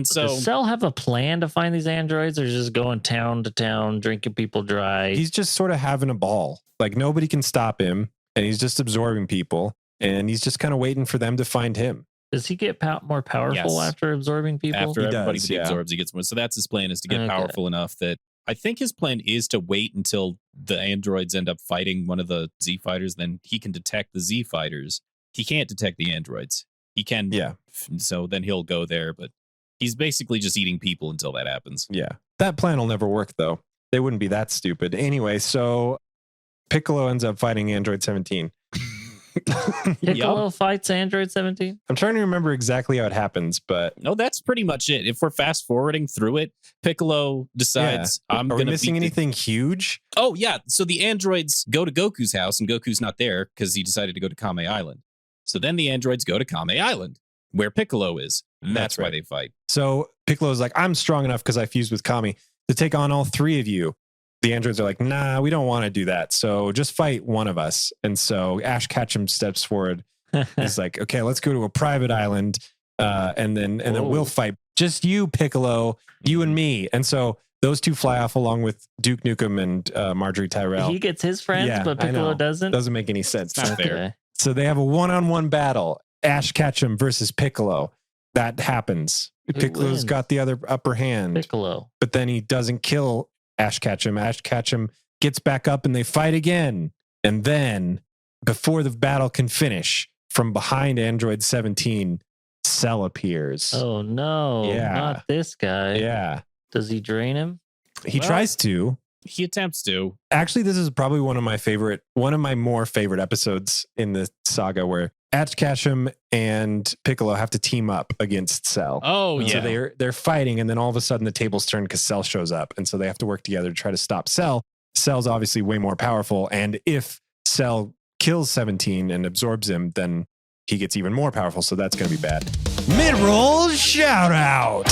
So Does Cell have a plan to find these androids, or just going town to town, drinking people dry? He's just sort of having a ball. Like nobody can stop him, and he's just absorbing people, and he's just kind of waiting for them to find him. Does he get more powerful Yes. after absorbing people? after He everybody does, that he yeah. absorbs, he gets more. So that's his plan, is to get Okay. powerful enough that I think his plan is to wait until the androids end up fighting one of the Z fighters. Then he can detect the Z fighters. He can't detect the androids. He can. Yeah. So then he'll go there, but he's basically just eating people until that happens. Yeah. That plan will never work, though. They wouldn't be that stupid. Anyway, so Piccolo ends up fighting Android 17. Piccolo fights Android 17. I'm trying to remember exactly how it happens, but No, that's pretty much it. If we're fast forwarding through it, Piccolo decides I'm are we going to missing anything huge? Oh yeah, so the androids go to Goku's house and Goku's not there because he decided to go to Kame Island. So then the androids go to Kame Island where Piccolo is. And that's That's why right. they fight. So Piccolo's like, I'm strong enough because I fused with Kami to take on all three of you. The androids are like, nah, we don't want to do that. So just fight one of us. And so Ash Ketchum steps forward. He's like, okay, let's go to a private island. And then Whoa. we'll fight. Just you, Piccolo, you and me. And so those two fly off along with Duke Nukem and Marjorie Tyrell. He gets his friends, Yeah, but I Piccolo know. doesn't. Doesn't make any sense. It's not fair. Okay. So they have a one-on-one battle. Ash Ketchum versus Piccolo. That happens. Who Piccolo's wins? got the other upper hand. Piccolo. But then he doesn't kill Ash Ketchum. Ash Ketchum gets back up and they fight again. And then, before the battle can finish, from behind Android 17, Cell appears. Oh no! Yeah. Not this guy. Yeah. Does he drain him? He Well- tries to. He attempts to. Actually, this is probably one of my more favorite episodes in the saga where Ash Ketchum and Piccolo have to team up against Cell. Oh And yeah. So they're fighting, and then all of a sudden the tables turn because Cell shows up, and so they have to work together to try to stop Cell. Cell's obviously way more powerful, and if Cell kills 17 and absorbs him, then he gets even more powerful. So that's going to be bad. Mid-roll shout out.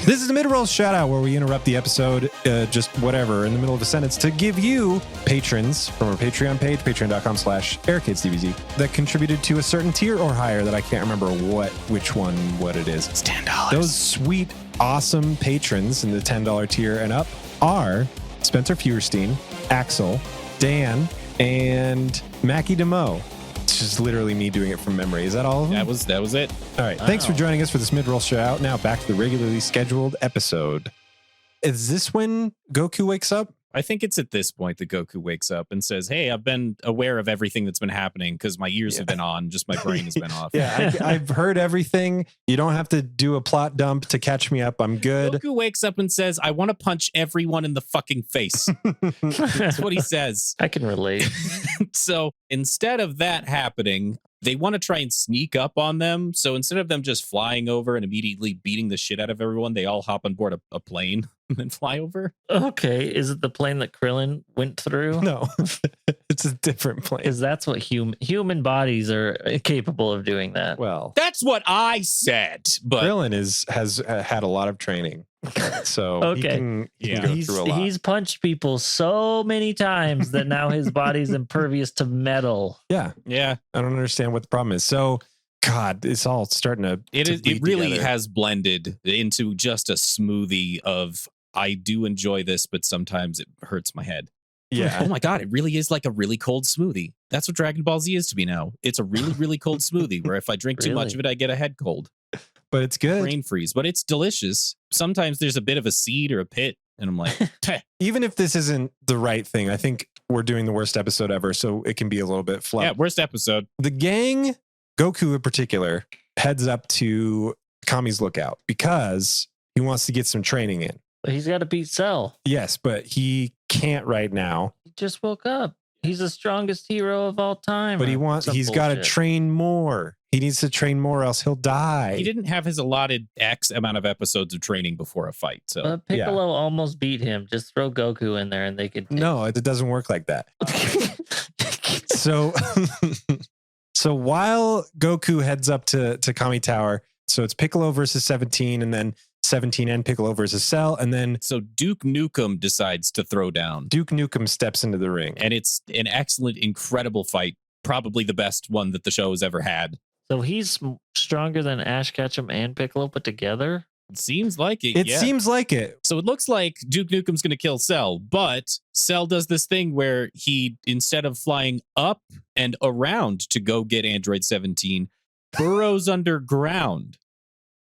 This is the mid-roll shout out where we interrupt the episode, just whatever, in the middle of a sentence to give you patrons from our Patreon page, patreon.com/AirKidsDBZ, that contributed to a certain tier or higher that I can't remember what it is. It's $10. Those sweet, awesome patrons in the $10 tier and up are Spencer Feuerstein, Axel, Dan, and Mackie DeMo. It's just literally me doing it from memory. Is that all of them? That was it. All right. Thanks for Wow. joining us for this mid-roll shout out. Now back to the regularly scheduled episode. Is this when Goku wakes up? I think it's at this point that Goku wakes up and says, "Hey, I've been aware of everything that's been happening because my ears have been on, just my brain has been off." Yeah, I've heard everything. You don't have to do a plot dump to catch me up. I'm good. Goku wakes up and says, "I want to punch everyone in the fucking face." That's what he says. I can relate. So instead of that happening, they want to try and sneak up on them. So instead of them just flying over and immediately beating the shit out of everyone, they all hop on board a plane and then fly over. Okay, is it the plane that Krillin went through? No, it's a different place. Because that's what human bodies are capable of doing that. Well, That's what I said. But Krillin has had a lot of training, so he Okay. can Yeah. go through a lot. He's punched people so many times that now his body's impervious to metal. Yeah, yeah, I don't understand what the problem is. So God, it's all starting to. It bleed really together. has blended into just a smoothie of I do enjoy this, but sometimes it hurts my head. Yeah. Oh my God, it really is like a really cold smoothie. That's what Dragon Ball Z is to me now. It's a really, really cold smoothie where if I drink too much Really? of it, I get a head cold, But it's good. brain freeze. But it's delicious. Sometimes there's a bit of a seed or a pit, and I'm like, "Teh." Even if this isn't the right thing, I think we're doing the worst episode ever, so it can be a little bit fluff. Yeah, worst episode. The gang, Goku in particular, heads up to Kami's lookout because he wants to get some training in. But he's got to beat Cell. Yes, but he can't right now. He just woke up. He's the strongest hero of all time. But or he's some got to bullshit. train more. He needs to train more, else he'll die. He didn't have his allotted X amount of episodes of training before a fight. So But Piccolo almost beat him. Just throw Goku in there and they could. No, it doesn't work like that. So, so while Goku heads up to Kami Tower, so it's Piccolo versus 17, and then 17 and Piccolo versus Cell, and then So Duke Nukem decides to throw down. Duke Nukem steps into the ring. And it's an excellent, incredible fight. Probably the best one that the show has ever had. So he's stronger than Ash Ketchum and Piccolo put together. It seems like it. It yeah. seems like it. So it looks like Duke Nukem's going to kill Cell, but Cell does this thing where he, instead of flying up and around to go get Android 17, burrows underground.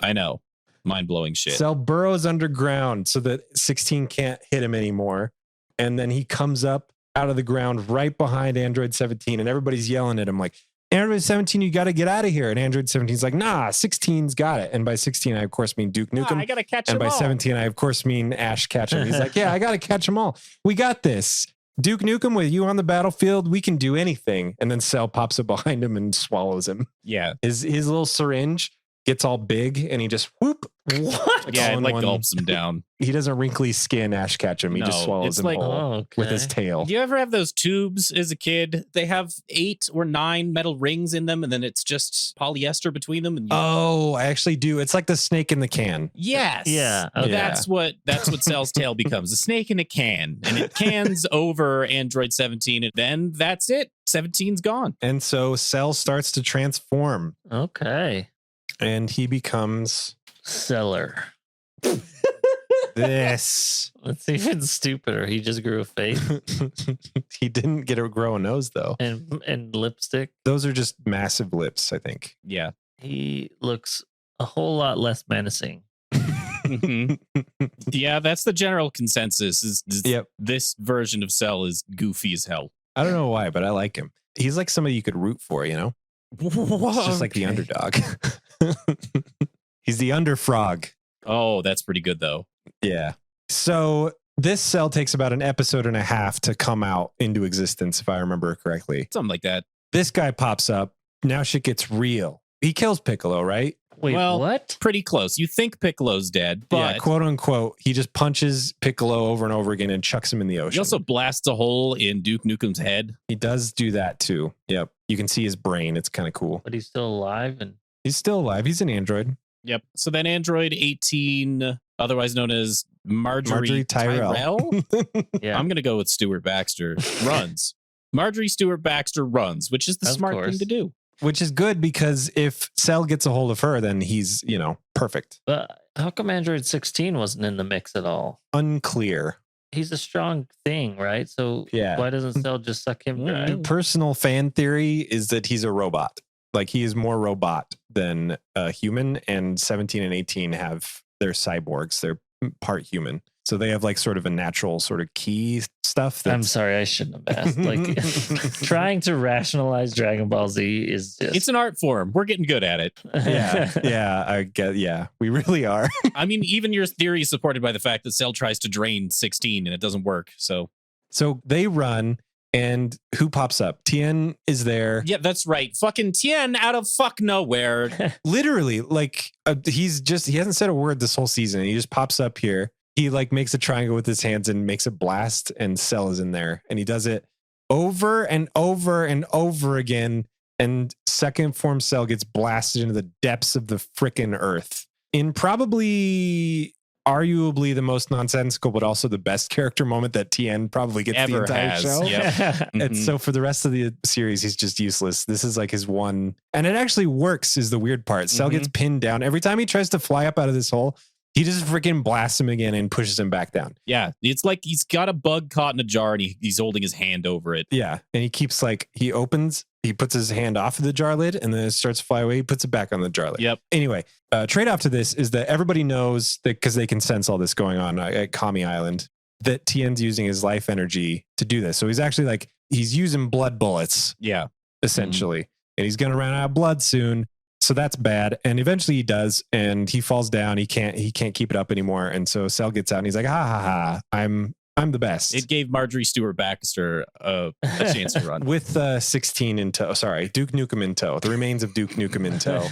I know. Mind-blowing shit. Cell burrows underground so that 16 can't hit him anymore. And then he comes up out of the ground right behind Android 17, and everybody's yelling at him like, Android 17, you got to get out of here. And Android 17's like, nah, 16's got it. And by 16, I of course mean Duke Nukem. I got to catch And him by all. 17, I of course mean Ash Ketchum. He's like, yeah, I got to catch them all. We got this. Duke Nukem, with you on the battlefield, we can do anything. And then Cell pops up behind him and swallows him. Yeah. His little syringe gets all big and he just whoop. What? Yeah, all it in like one- gulps him down. He doesn't wrinkly skin Ash Ketchum. He just No, swallows it's him like- whole Oh, okay. with his tail. Do you ever have those tubes as a kid? They have 8 or 9 metal rings in them, and then it's just polyester between them. And Oh, I actually do. It's like the snake in the can. yes, Yeah, okay. That's what Cell's tail becomes—a snake in a can, and it cans over Android 17, and then that's it. 17's gone. And so Cell starts to transform Okay. and he becomes Seller. this. That's even stupider. He just grew a face He didn't grow a nose though. and lipstick. Those are just massive lips, I think. Yeah. He looks a whole lot less menacing. Yeah, that's the general consensus. Is Yep. This version of Cell is goofy as hell. I don't know why, but I like him. He's like somebody you could root for, you know? It's just like the underdog. He's the underfrog. Oh, that's pretty good though. Yeah. So this Cell takes about an episode and a half to come out into existence, if I remember correctly. Something like that. This guy pops up. Now shit gets real. He kills Piccolo, right? Wait, Well, what? Pretty close. You think Piccolo's dead, but Yeah, quote unquote. He just punches Piccolo over and over again and chucks him in the ocean. he also blasts a hole in Duke Nukem's head. He does do that too. Yep. You can see his brain. It's kind of cool. But he's still alive and He's still alive. He's an android. Yep. So then Android 18, otherwise known as Marjorie Tyrell. yeah. I'm going to go with Stuart Baxter, runs. Marjorie Stewart Baxter runs, which is the Of smart course. thing to do. Which is good because if Cell gets a hold of her, then he's, perfect. But how come Android 16 wasn't in the mix at all? Unclear. He's a strong thing, right? So Yeah. why doesn't Cell just suck him dry? Personal fan theory is that he's a robot. Like he is more robot than a human, and 17 and 18 they're cyborgs. They're part human. So they have like sort of a natural sort of key stuff. I'm sorry, I shouldn't have asked. Like trying to rationalize Dragon Ball Z is just It's an art form. We're getting good at it. yeah, I get. Yeah, we really are. I mean, even your theory is supported by the fact that Cell tries to drain 16 and it doesn't work. So, So they run, and who pops up? Tien is there. yeah, that's right. Fucking Tien out of fuck nowhere. Literally, like he hasn't said a word this whole season. He just pops up here. He like makes a triangle with his hands and makes a blast, and Cell is in there, and he does it over and over and over again. And second form Cell gets blasted into the depths of the frickin' earth in probably arguably the most nonsensical, but also the best character moment that Tien probably gets the Ever entire has. show. Yep. And Mhm. so for the rest of the series, he's just useless. This is like his one, and it actually works is the weird part. Cell gets pinned down. Every time he tries to fly up out of this hole, he just freaking blasts him again and pushes him back down. Yeah, it's like he's got a bug caught in a jar and he's holding his hand over it. Yeah. And he keeps like, he puts his hand off of the jar lid and then it starts to fly away. He puts it back on the jar lid. Yep. Anyway, trade-off to this is that everybody knows that because they can sense all this going on at Kami Island, that Tien's using his life energy to do this. So he's actually like, he's using blood bullets. Yeah. Essentially. And he's going to run out of blood soon. So that's bad. And eventually he does, and he falls down. He can't keep it up anymore. And so Cell gets out and he's like, ha ha ha, I'm the best. It gave Marjorie Stewart Baxter a chance to run. With 16 in tow. Sorry, Duke Nukem in tow. The remains of Duke Nukem in tow.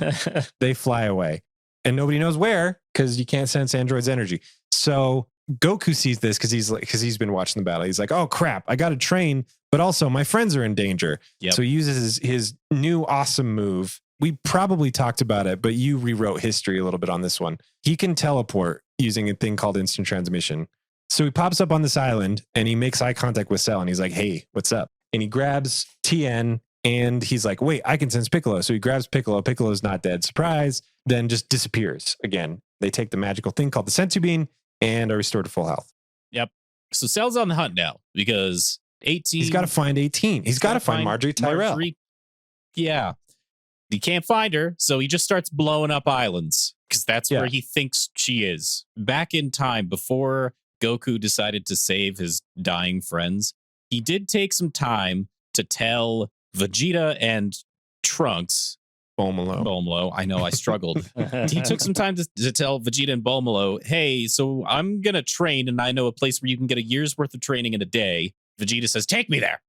They fly away. And nobody knows where because you can't sense android's energy. So Goku sees this because he's been watching the battle. He's like, oh crap, I got to train, but also my friends are in danger. Yep. So he uses his new awesome move. We probably talked about it, but you rewrote history a little bit on this one. He can teleport using a thing called instant transmission. So he pops up on this island and he makes eye contact with Cell and he's like, hey, what's up? And he grabs Tien and he's like, wait, I can sense Piccolo. So he grabs Piccolo. Piccolo's not dead. Surprise. Then just disappears again. They take the magical thing called the Sensu Bean and are restored to full health. Yep. So Cell's on the hunt now because 18. He's got to find 18. He's got to find Marjorie Tyrell. Yeah. He can't find her, so he just starts blowing up islands because that's where he thinks she is. Back in time, before Goku decided to save his dying friends, he did take some time to tell Vegeta and Trunks, Bulmalo, I know I struggled. He took some time to tell Vegeta and Bulmalo, hey, so I'm going to train, and I know a place where you can get a year's worth of training in a day. Vegeta says, take me there.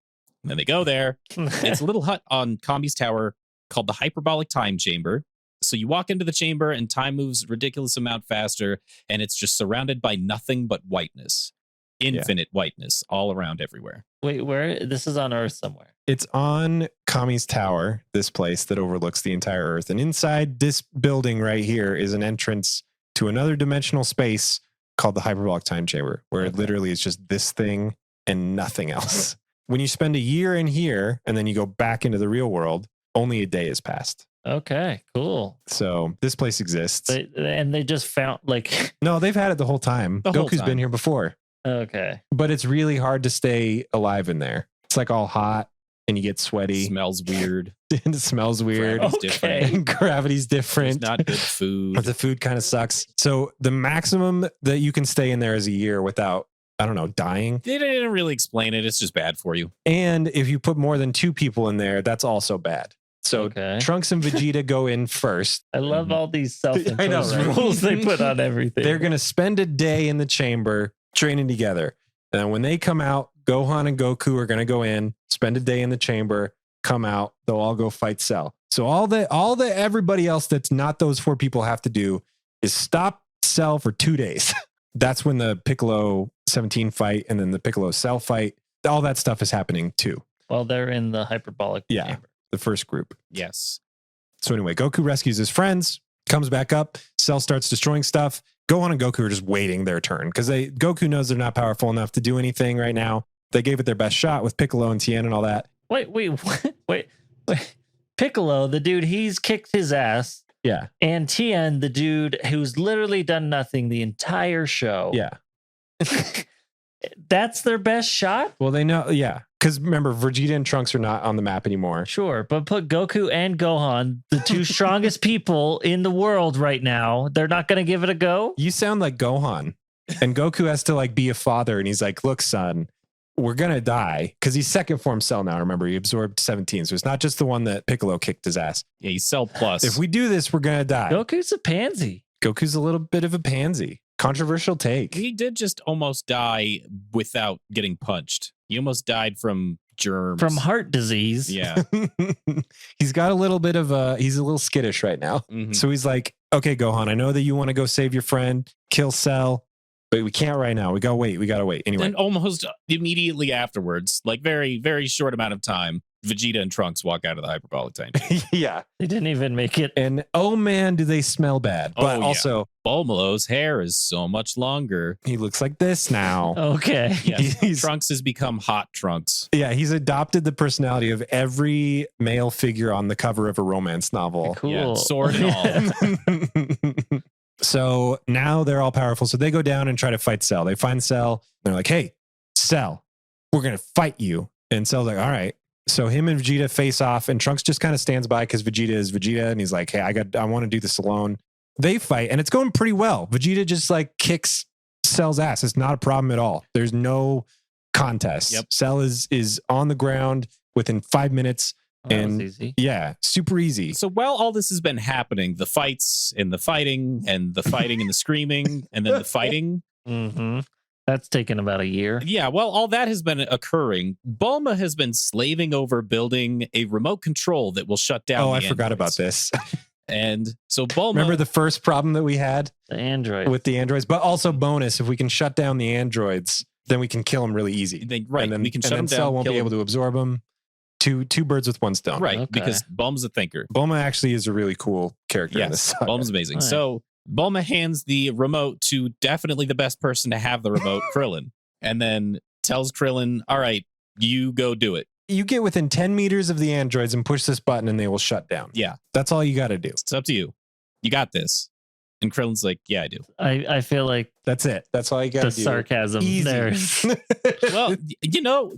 And then they go there. It's a little hut on Kami's tower called the Hyperbolic Time Chamber. So you walk into the chamber and time moves a ridiculous amount faster, and it's just surrounded by nothing but whiteness. Infinite whiteness all around everywhere. Wait, where? This is on Earth somewhere. It's on Kami's tower, this place that overlooks the entire Earth. And inside this building right here is an entrance to another dimensional space called the Hyperbolic Time Chamber, where it literally is just this thing and nothing else. When you spend a year in here and then you go back into the real world, only a day has passed. Okay, cool. So this place exists. And they just found No, they've had it the whole time. Goku's been here before. Okay. But it's really hard to stay alive in there. It's like all hot and you get sweaty. Smells weird. It smells weird. Gravity's different. Gravity's different. There's not good food. The food kind of sucks. So the maximum that you can stay in there is a year without, I don't know, dying. They didn't really explain it. It's just bad for you. And if you put more than 2 people in there, that's also bad. So Trunks and Vegeta go in first. I love all these self-imposed right? rules they put on everything. They're going to spend a day in the chamber training together. And when they come out, Gohan and Goku are going to go in, spend a day in the chamber, come out. They'll all go fight Cell. So all the everybody else that's not those 4 people have to do is stop Cell for 2 days. That's when the Piccolo 17 fight and then the Piccolo Cell fight. All that stuff is happening too. While they're in the hyperbolic chamber. The first group. Yes. So anyway, Goku rescues his friends, comes back up, Cell starts destroying stuff. Gohan and Goku are just waiting their turn because Goku knows they're not powerful enough to do anything right now. They gave it their best shot with Piccolo and Tien and all that. Wait. Piccolo, the dude, he's kicked his ass. Yeah. And Tien, the dude who's literally done nothing the entire show. Yeah. That's their best shot? Well, they know, yeah. Because remember, Vegeta and Trunks are not on the map anymore. Sure, but put Goku and Gohan, the 2 strongest people in the world right now, they're not going to give it a go? You sound like Gohan. And Goku has to be a father. And he's like, look, son, we're going to die. Because he's second form Cell now. Remember, he absorbed 17. So it's not just the one that Piccolo kicked his ass. Yeah, he's Cell Plus. If we do this, we're going to die. Goku's a pansy. Goku's a little bit of a pansy. Controversial take. He did just almost die without getting punched. He almost died from germs. From heart disease. Yeah. He's got a little bit of he's a little skittish right now. Mm-hmm. So he's like, okay, Gohan, I know that you want to go save your friend, kill Cell, but we can't right now. We gotta wait. Anyway. And almost immediately afterwards, very, very short amount of time, Vegeta and Trunks walk out of the hyperbolic tank. Yeah. They didn't even make it. And oh man, do they smell bad. But yeah. also, Bulma's hair is so much longer. he looks like this now. Okay. Yes. Trunks has become Hot Trunks. Yeah, he's adopted the personality of every male figure on the cover of a romance novel. Cool. Yeah, sword and all. So now they're all powerful. So they go down and try to fight Cell. They find Cell. They're like, hey, Cell, we're going to fight you. And Cell's like, all right. So him and Vegeta face off, and Trunks just kind of stands by because Vegeta is Vegeta. And he's like, hey, I want to do this alone. They fight, and it's going pretty well. Vegeta just like kicks Cell's ass. It's not a problem at all. There's no contest. Yep. Cell is on the ground within 5 minutes. That was And easy. yeah, super easy. So while all this has been happening, the fights and the fighting and the fighting and the screaming and then the fighting. Mm-hmm. That's taken about a year. Yeah, well, all that has been occurring. Bulma has been slaving over building a remote control that will shut down. Oh, I the forgot about androids. this. And so Bulma. Remember the first problem that we had The android. with the androids? But also bonus, if we can shut down the androids, then we can kill them really easy. Right, And then, we can and shut then them down. Cell won't kill be able them. to absorb them. Two birds with one stone. Right, Okay. because Bulma's a thinker. Bulma actually is a really cool character in this Yes, saga. Bulma's amazing. Nice. So Bulma hands the remote to definitely the best person to have the remote, Krillin, and then tells Krillin, all right, you go do it. You get within 10 meters of the androids and push this button and they will shut down. Yeah. That's all you got to do. It's up to you. You got this. And Krillin's like, yeah, I do. I feel like That's it. That's all you got the to do. sarcasm Easy. there. Well,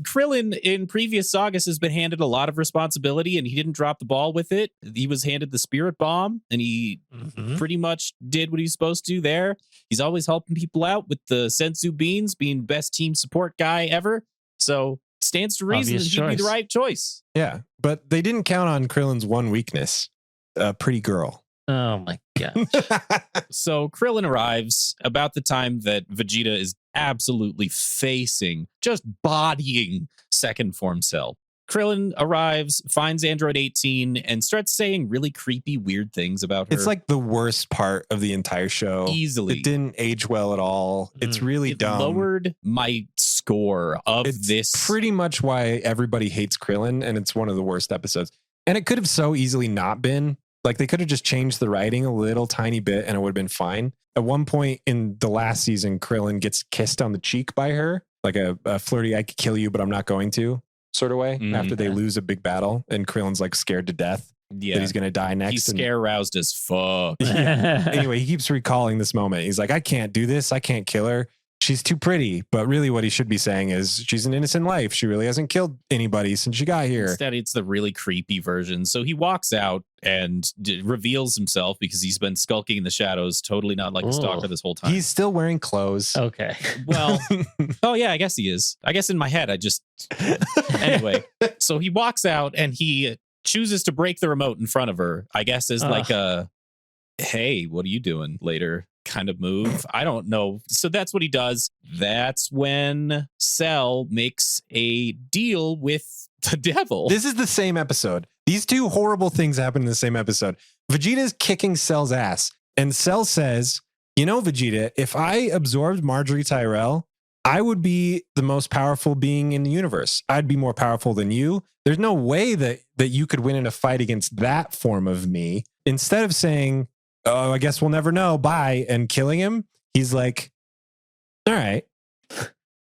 Krillin in previous sagas has been handed a lot of responsibility and he didn't drop the ball with it. He was handed the spirit bomb and he Mhm. pretty much did what he's supposed to there. He's always helping people out with the senzu beans, being best team support guy ever. So stands to reason Obvious that he'd be the choice. right choice. Yeah. But they didn't count on Krillin's one weakness, a pretty girl. Oh my god. So Krillin arrives about the time that Vegeta is absolutely facing, just bodying second form Cell. Krillin arrives, finds Android 18, and starts saying really creepy, weird things about her. It's like the worst part of the entire show. easily. It didn't age well at all. It's Mm. really It dumb. lowered my score of It's this. pretty much why everybody hates Krillin, and it's one of the worst episodes. And it could have so easily not been. Like they could have just changed the writing a little tiny bit and it would have been fine. At one point in the last season, Krillin gets kissed on the cheek by her, like a flirty, I could kill you, but I'm not going to sort of way Mhm. after they Yeah. lose a big battle. And Krillin's like scared to death that yeah, he's going to die next. he's and- scare roused as fuck. anyway, he keeps recalling this moment. He's like, I can't do this. I can't kill her. She's too pretty. But really what he should be saying is she's an innocent life. She really hasn't killed anybody since she got here. Instead, it's the really creepy version. So he walks out and reveals himself because he's been skulking in the shadows, totally not like a stalker Ooh. this whole time. He's still wearing clothes. Okay. Well, oh yeah, I guess he is. I guess in my head, I just anyway. So he walks out and he chooses to break the remote in front of her. I guess as like a, hey, what are you doing later? Kind of move. I don't know. So that's what he does. That's when Cell makes a deal with the devil. This is the same episode. These two horrible things happen in the same episode. Vegeta's kicking Cell's ass, and Cell says, you know, Vegeta, if I absorbed Marjorie Tyrell, I would be the most powerful being in the universe. I'd be more powerful than you. There's no way that you could win in a fight against that form of me. Instead of saying, oh, I guess we'll never know, bye, and killing him, he's like, all right,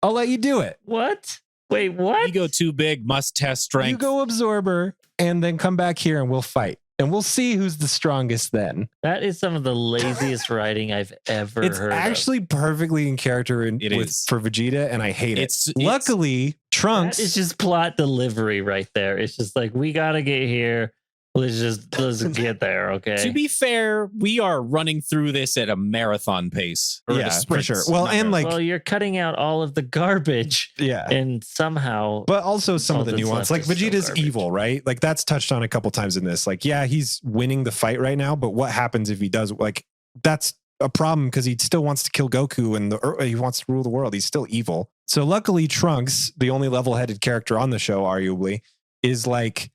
I'll let you do it. What? Wait, what? Ego too big, must test strength. You go absorb her and then come back here and we'll fight. And we'll see who's the strongest then. That is some of the laziest writing I've ever It's heard. actually perfectly in character It is. for Vegeta, and I hate It's- it. Luckily, Trunks. It's just plot delivery right there. It's just like we gotta get here. Let's get there, okay? To be fair, we are running through this at a marathon pace. Or at Yeah, a for sprint, sure. Well, not and marathon. like, well, you're cutting out all of the garbage, yeah. and somehow But also some all of the that's nuance. left Like is so Vegeta's garbage. evil, right? Like that's touched on a couple times in this. Like, yeah, he's winning the fight right now, but what happens if he does? Like, that's a problem because he still wants to kill Goku and he wants to rule the world. He's still evil. So luckily, Trunks, the only level-headed character on the show, arguably, is like,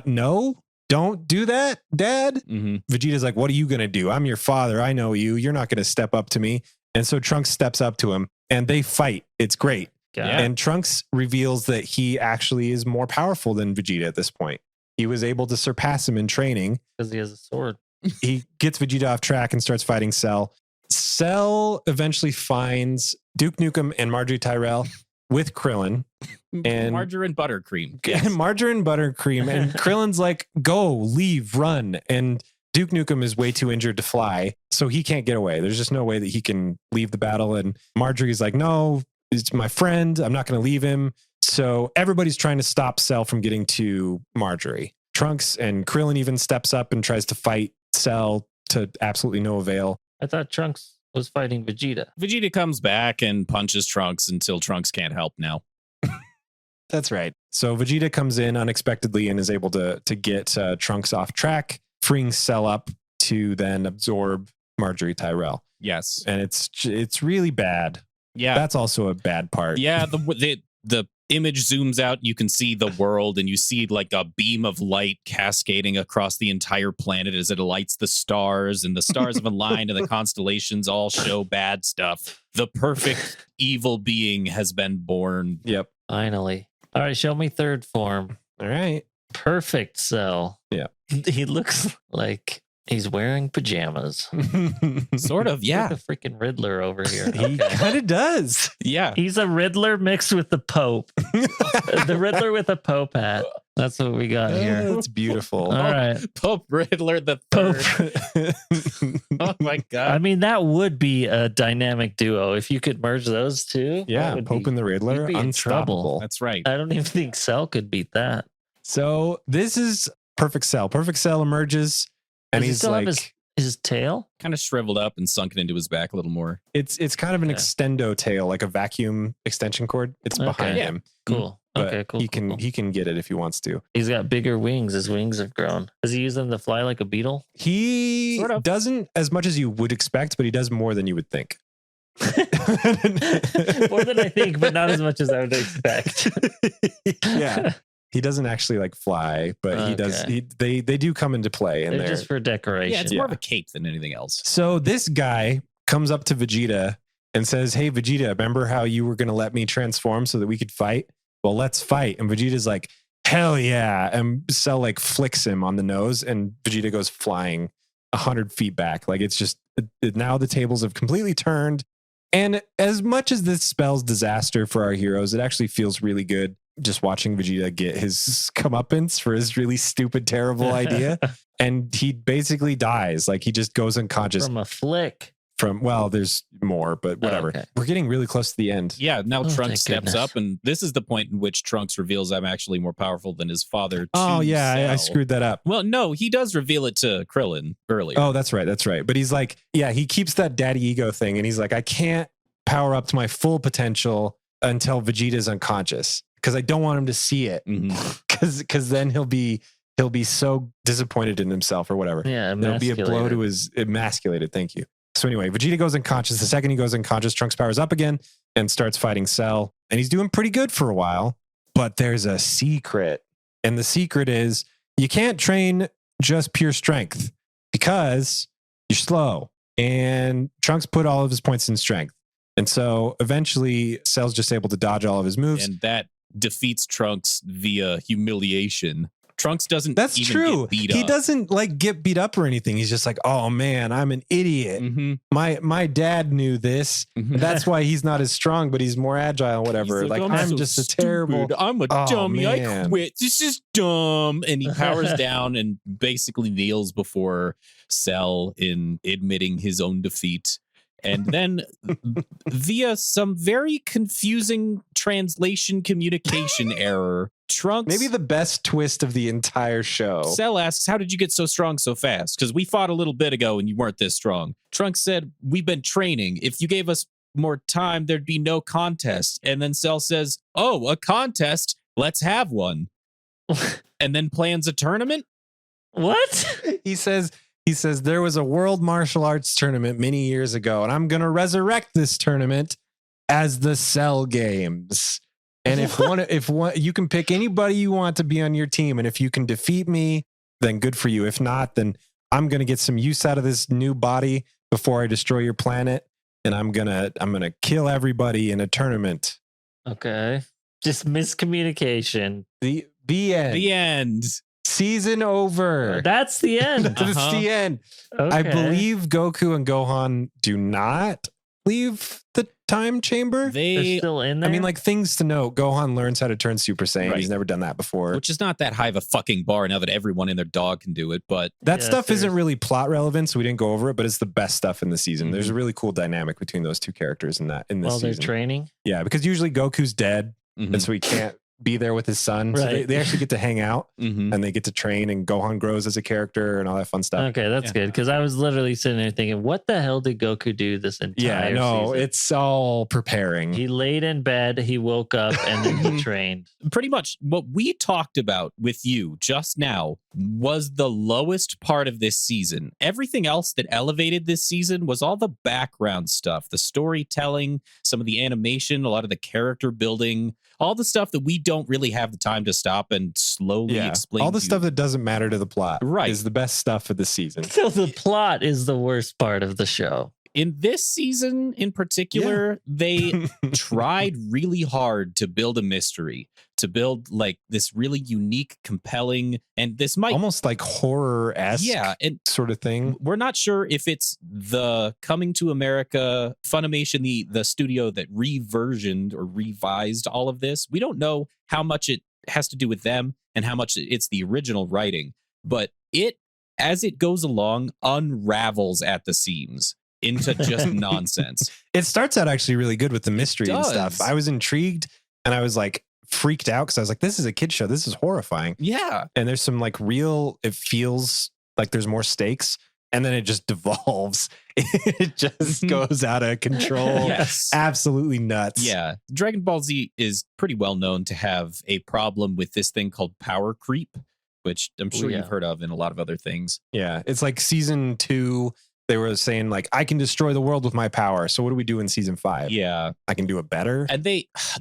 no, don't do that, Dad. Mhm. Vegeta's like, what are you going to do? I'm your father. I know you. You're not going to step up to me. And so Trunks steps up to him and they fight. It's great. God. Yeah. And Trunks reveals that he actually is more powerful than Vegeta at this point. He was able to surpass him in training. Because he has a sword. He gets Vegeta off track and starts fighting Cell. Cell eventually finds Duke Nukem and Marjorie Tyrell with Krillin. And margarine buttercream. and margarine buttercream. And Krillin's like, go, leave, run. And Duke Nukem is way too injured to fly, so he can't get away. There's just no way that he can leave the battle. And Marjorie's like, no, it's my friend. I'm not going to leave him. So everybody's trying to stop Cell from getting to Marjorie. Trunks and Krillin even steps up and tries to fight Cell to absolutely no avail. I thought Trunks was fighting Vegeta. Vegeta comes back and punches Trunks until Trunks can't help now. That's right. So Vegeta comes in unexpectedly and is able to get Trunks off track, freeing Cell up to then absorb Marjorie Tyrell. Yes. And it's really bad. Yeah. That's also a bad part. Yeah, the image zooms out, you can see the world, and you see like a beam of light cascading across the entire planet as it lights the stars, and the stars have aligned and the constellations all show bad stuff. The perfect evil being has been born. Yep. Finally. All right, show me third form. All right. Perfect Cell. Yeah. He looks like he's wearing pajamas. Sort of, He's yeah. like a freaking Riddler over here. He Okay. kind of does. Yeah. He's a Riddler mixed with the Pope. The Riddler with a Pope hat. That's what we got here. That's beautiful. All right. Pope Riddler the Pope. Third. Oh my I god. mean, that would be a dynamic duo if you could merge those two. Yeah, that would Pope be- and the Riddler, you'd be in unstoppable. trouble. That's right. I don't even think Cell could beat that. So this is Perfect Cell. Perfect Cell emerges, and Does he he's still like, have his tail? Kind of shriveled up and sunken into his back a little more. it's kind of an Okay. extendo tail, like a vacuum extension cord. It's Okay. behind Yeah. him. Cool. But Okay, cool. He can cool. he can get it if he wants to. He's got bigger wings. His wings have grown. Does he use them to fly like a beetle? He Sort of. doesn't as much as you would expect, but he does more than you would think. More than I think, but not as much as I would expect. Yeah. He doesn't actually like fly, but he does. Okay. They do come into play, and They're just for decoration. Yeah, it's more of a cape than anything else. So this guy comes up to Vegeta and says, "Hey, Vegeta, remember how you were going to let me transform so that we could fight? Well, let's fight." And Vegeta's like, "Hell yeah!" And Cell like flicks him on the nose, and Vegeta goes flying 100 feet back. Like it's just now the tables have completely turned. And as much as this spells disaster for our heroes, it actually feels really good just watching Vegeta get his comeuppance for his really stupid, terrible idea. And he basically dies. Like he just goes unconscious From a flick. well, there's more, but whatever. okay. We're getting really close to the end. Yeah, now Oh, thank Trunks steps goodness. up, and this is the point in which Trunks reveals I'm actually more powerful than his father. Oh to yeah, I Cell. screwed that up. Well, no, he does reveal it to Krillin earlier. Oh, that's right. That's right. But he's like, yeah, he keeps that daddy ego thing. And he's like, I can't power up to my full potential until Vegeta's unconscious because I don't want him to see it. Mhm. Because then he'll be so disappointed in himself or whatever. Yeah, There'll be a blow emasculated. to his emasculated. Thank you. So anyway, Vegeta goes unconscious. The second he goes unconscious, Trunks powers up again and starts fighting Cell. And he's doing pretty good for a while. But there's a secret. And the secret is you can't train just pure strength because you're slow. And Trunks put all of his points in strength. And so eventually Cell's just able to dodge all of his moves. And that defeats Trunks via humiliation. Trunks doesn't That's even true. get beat He up. doesn't like get beat up or anything. He's just like, oh man, I'm an idiot. Mhm. My dad knew this. Mhm. That's why he's not as strong, but he's more agile, whatever. He's Like I'm so just a stupid. terrible. I'm a Oh, dummy. I man. quit. This is dumb. And he powers down and basically kneels before Cell in admitting his own defeat. And then via some very confusing translation communication error, Trunks Maybe the best twist of the entire show. Cell asks, how did you get so strong so fast? Because we fought a little bit ago and you weren't this strong. Trunks said, we've been training. If you gave us more time, there'd be no contest. And then Cell says, oh, a contest? Let's have one. And then plans a tournament? What? He says there was a world martial arts tournament many years ago, and I'm gonna resurrect this tournament as the Cell Games. And if one you can pick anybody you want to be on your team, and if you can defeat me, then good for you. If not, then I'm gonna get some use out of this new body before I destroy your planet, and I'm gonna kill everybody in a tournament. Okay. Just miscommunication. The end. The end. Season over. That's the end. That's the end. Okay. I believe Goku and Gohan do not leave the time chamber. They're They, still in there. I mean, like, things to note. Gohan learns how to turn Super Saiyan. Right. He's never done that before. which is not that high of a fucking bar now that everyone and their dog can do it, but That Yeah, stuff isn't seriously. really plot relevant, so we didn't go over it, but it's the best stuff in the season. There's Mhm. a really cool dynamic between those two characters in this while they're season. training. Yeah, because usually Goku's dead, mhm, and so he can't be there with his son. So Right. they actually get to hang out mhm. and they get to train, and Gohan grows as a character and all that fun stuff. Okay, that's Yeah. good because I was literally sitting there thinking, what the hell did Goku do this entire Yeah, no, season? it's all preparing. He laid in bed, he woke up, and then he trained. Pretty much what we talked about with you just now was the lowest part of this season. Everything else that elevated this season was all the background stuff, the storytelling, some of the animation, a lot of the character building, all the stuff that we don't really have the time to stop and slowly explain. all the to stuff you. that doesn't matter to the plot Right. is the best stuff of the season. So the plot is the worst part of the show. In this season in particular, they tried really hard to build a mystery, to build like this really unique, compelling, and this might Almost like horror-esque and sort of thing. we're not sure if it's the Coming to America Funimation, the studio that reversioned or revised all of this. We don't know how much it has to do with them and how much it's the original writing, but it, as it goes along, unravels at the seams into just nonsense. It starts out actually really good with the mystery and stuff. does. I was intrigued and I was like freaked out because I was like, this is a kid show. This is horrifying. Yeah. And there's some like real, it feels like there's more stakes. And then it just devolves. It just goes out of control. Yes. Absolutely nuts. Yeah. Dragon Ball Z is pretty well known to have a problem with this thing called power creep, which I'm sure yeah. you've heard of in a lot of other things. Yeah. It's like season 2, they were saying like, I can destroy the world with my power. So what do we do in season 5? Yeah. I can do it better. And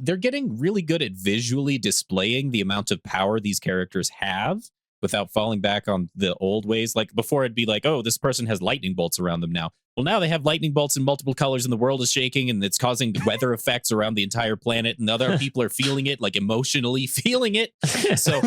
they're getting really good at visually displaying the amount of power these characters have without falling back on the old ways. Like before it'd be like, oh, this person has lightning bolts around them now. Well, now they have lightning bolts in multiple colors and the world is shaking and it's causing weather effects around the entire planet and other people are feeling it, like emotionally feeling it. So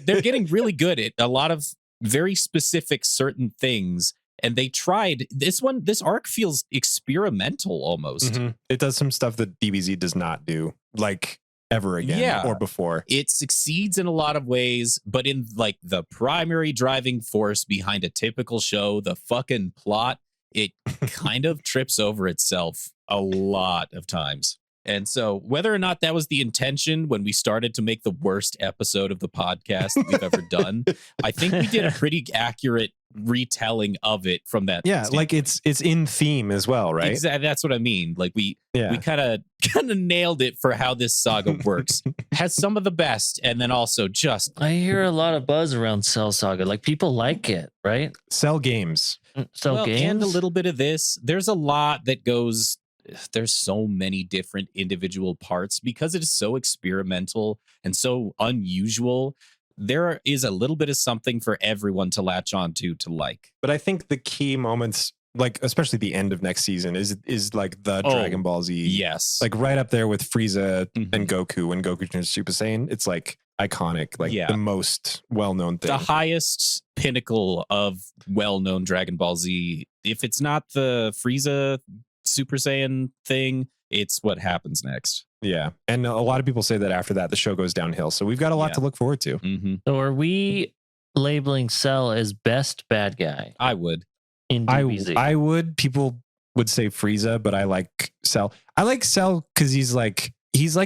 they're getting really good at a lot of very specific certain things. And they tried this arc feels experimental almost. Mhm. It does some stuff that DBZ does not do, like ever again Yeah. or before. It succeeds in a lot of ways, but in like the primary driving force behind a typical show, the fucking plot, it kind of trips over itself a lot of times. And so whether or not that was the intention when we started to make the worst episode of the podcast that we've ever done, I think we did a pretty accurate retelling of it from that. Yeah, like standpoint. it's in theme as well, right? Exactly. That's what I mean. Like we Yeah. kind of nailed it for how this saga works. Has some of the best, and then also just I hear a lot of buzz around Cell Saga. Like people like it, right? Sell games. Cell well, games and a little bit of this. There's a lot that goes. There's so many different individual parts because it is so experimental and so unusual. There is a little bit of something for everyone to latch onto to like. But I think the key moments, like especially the end of next season, is like the Oh, Dragon Ball Z. Yes. Like right up there with Frieza Mhm. and Goku when Goku turns Super Saiyan. It's like iconic, like Yeah. the most well-known thing. the highest pinnacle of well-known Dragon Ball Z. If it's not the Frieza Super Saiyan thing, it's what happens next. Yeah. And a lot of people say that after that, the show goes downhill. So we've got a lot Yeah. to look forward to. Mm-hmm. So are we labeling Cell as best bad guy I would. in DBZ? I would, people would say Frieza, but I like Cell. I like Cell because he's like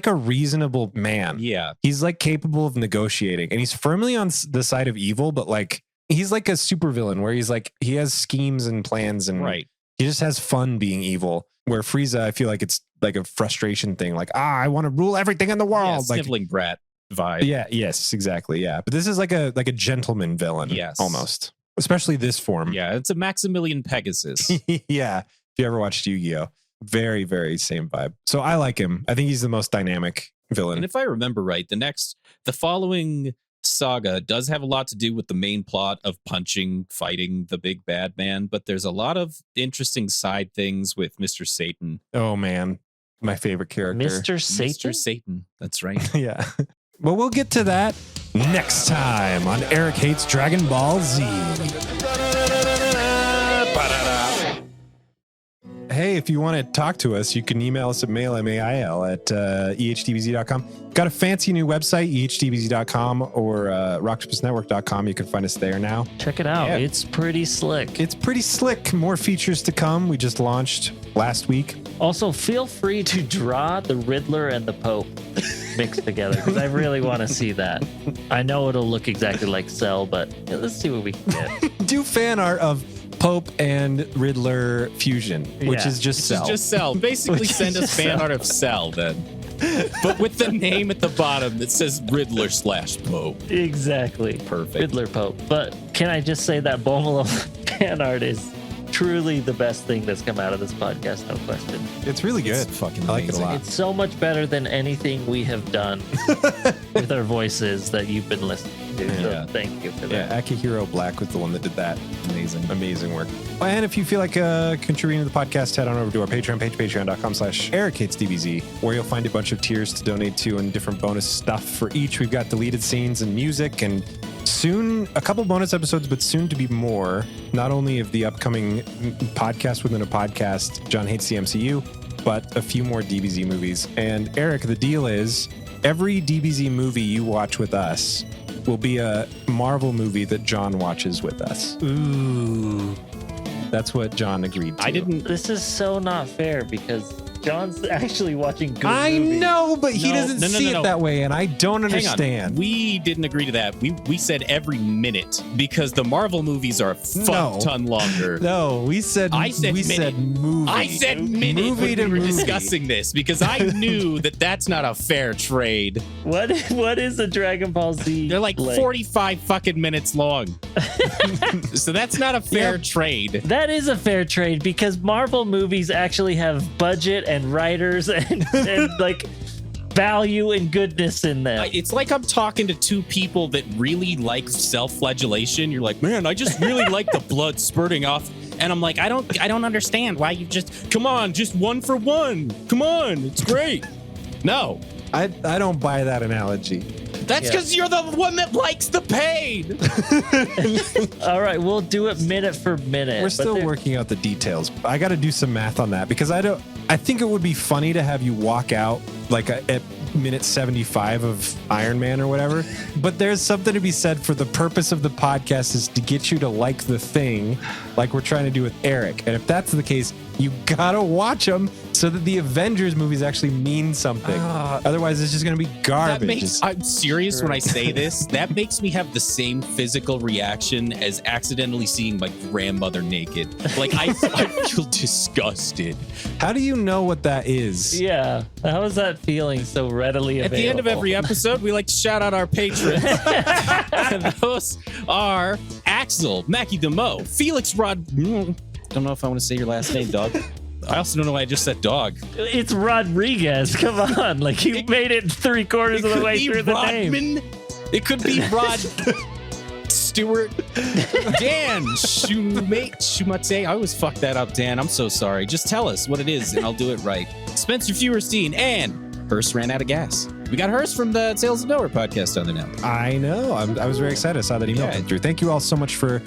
a reasonable man. Yeah. He's like capable of negotiating and he's firmly on the side of evil, but like he's like a supervillain where he's like, he has schemes and plans and Right. he just has fun being evil. Where Frieza, I feel like it's like a frustration thing. Like, I want to rule everything in the Yeah, world. Like, sniveling brat vibe. yeah, yes, exactly. Yeah. But this is like a gentleman villain. Yes. Almost. Especially this form. Yeah, it's a Maximilian Pegasus. Yeah. If you ever watched Yu-Gi-Oh! Very, very same vibe. So I like him. I think he's the most dynamic villain. And if I remember right, the following saga does have a lot to do with the main plot of fighting the big bad man, but there's a lot of interesting side things with Mr. Satan. Oh man. my favorite character. Mr. Satan? Mr. Satan. That's right. Yeah. Well, we'll get to that next time on Eric Hates Dragon Ball Z. Hey, if you want to talk to us, you can email us at mail, at ehdbz.com. Got a fancy new website, ehdbz.com or rockspacenetwork.com. You can find us there now. Check it out. Yeah. It's pretty slick. It's pretty slick. More features to come. We just launched last week. Also, feel free to draw the Riddler and the Pope mixed together because I really want to see that. I know it'll look exactly like Cell, but yeah, let's see what we can get. Do fan art of Pope and Riddler fusion, which Yeah. is just Cell. It's just Cell. Basically, Which is send us just fan Cell. art of Cell then. But with the name at the bottom that says Riddler/Pope. Exactly. Perfect. Riddler Pope. But can I just say that Bomolo fan art is truly the best thing that's come out of this podcast, no question. It's really good. It's fucking I like it a amazing. lot. It's so much better than anything we have done with our voices that you've been listening to. So Yeah. thank you for Yeah, that. Akihiro Black was the one that did that. Amazing. Amazing work. And if you feel like contributing to the podcast, head on over to our Patreon page, patreon.com/EricHatesDBZ, where you'll find a bunch of tiers to donate to and different bonus stuff for each. We've got deleted scenes and music, and soon a couple bonus episodes, but soon to be more, not only of the upcoming podcast within a podcast, John Hates the MCU, but a few more DBZ movies. And Eric, the deal is every DBZ movie you watch with us will be a Marvel movie that John watches with us. Ooh. That's what John agreed to. I didn't. This is so not fair because John's actually watching good I movies. know, but he No, doesn't no, see it that way, and I don't Hang on. understand. We didn't agree to that. We said every minute because the Marvel movies are a fuck ton longer. No, we said I said we minute. said movie. I said minute Movie when to we were movie. discussing this because I knew that that's not a fair trade. What is a Dragon Ball Z? They're like 45 fucking minutes long. So that's not a fair trade. That is a fair trade because Marvel movies actually have budget and writers and like value and goodness in them. It's like I'm talking to two people that really like self-flagellation. You're like, man, I just really like the blood spurting off. And I'm like, I don't understand why you just, come on, just one for one. Come on, it's great. No, I don't buy that analogy. that's because you're the one that likes the pain. All right, we'll do it minute for minute. We're but still there- working out the details. I got to do some math on that because I think it would be funny to have you walk out like at minute 75 of Iron Man or whatever. But there's something to be said for the purpose of the podcast is to get you to like the thing, like we're trying to do with Eric. And if that's the case, you gotta watch them so that the Avengers movies actually mean something. Otherwise, it's just gonna be garbage. I'm serious when I say this. That makes me have the same physical reaction as accidentally seeing my grandmother naked. Like I feel disgusted. How do you know what that is? Yeah, how is that feeling so readily available? At the end of every episode, we like to shout out our patrons. And those are Axel, Mackie DeMo, Felix Rod. Don't know if I want to say your last name, dog. I also don't know why I just said dog. It's Rodriguez. Come on, like you made it 3/4 of the way through the name. Rodman. It could be Rod Stewart. Dan Shumate. I always fuck that up, Dan. I'm so sorry. Just tell us what it is and I'll do it right. Spencer Feuerstein and Hearst ran out of gas. We got Hearst from the Tales of Nowhere podcast on there now. I know. I was very excited. I saw that email come through. Thank you all so much for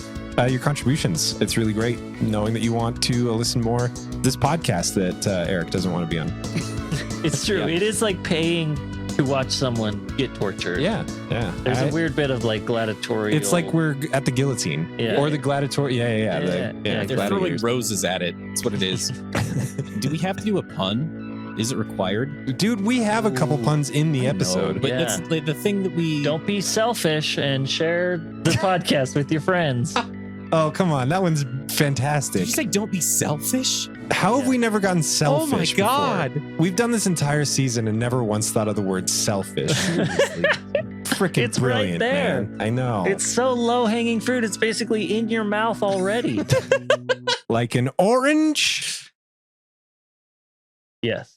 your contributions. It's really great knowing that you want to listen more to this podcast that Eric doesn't want to be on. It's true. Yeah. It is like paying to watch someone get tortured. Yeah. There's a weird bit of like gladiatorial. It's like we're at the guillotine. Yeah. Or the gladiatorial. Yeah. Yeah. They're throwing gladiators. roses at it. That's what it is. Do we have to do a pun? Is it required? Dude, we have a couple puns in the I know, episode. but Yeah. that's the thing that we don't be selfish and share the podcast with your friends. Oh, come on. That one's fantastic. Did you say don't be selfish? How have we never gotten selfish Oh my God. before? We've done this entire season and never once thought of the word selfish. Freaking It's right brilliant, there. man. I know. It's so low hanging fruit. It's basically in your mouth already. like an orange. Yes.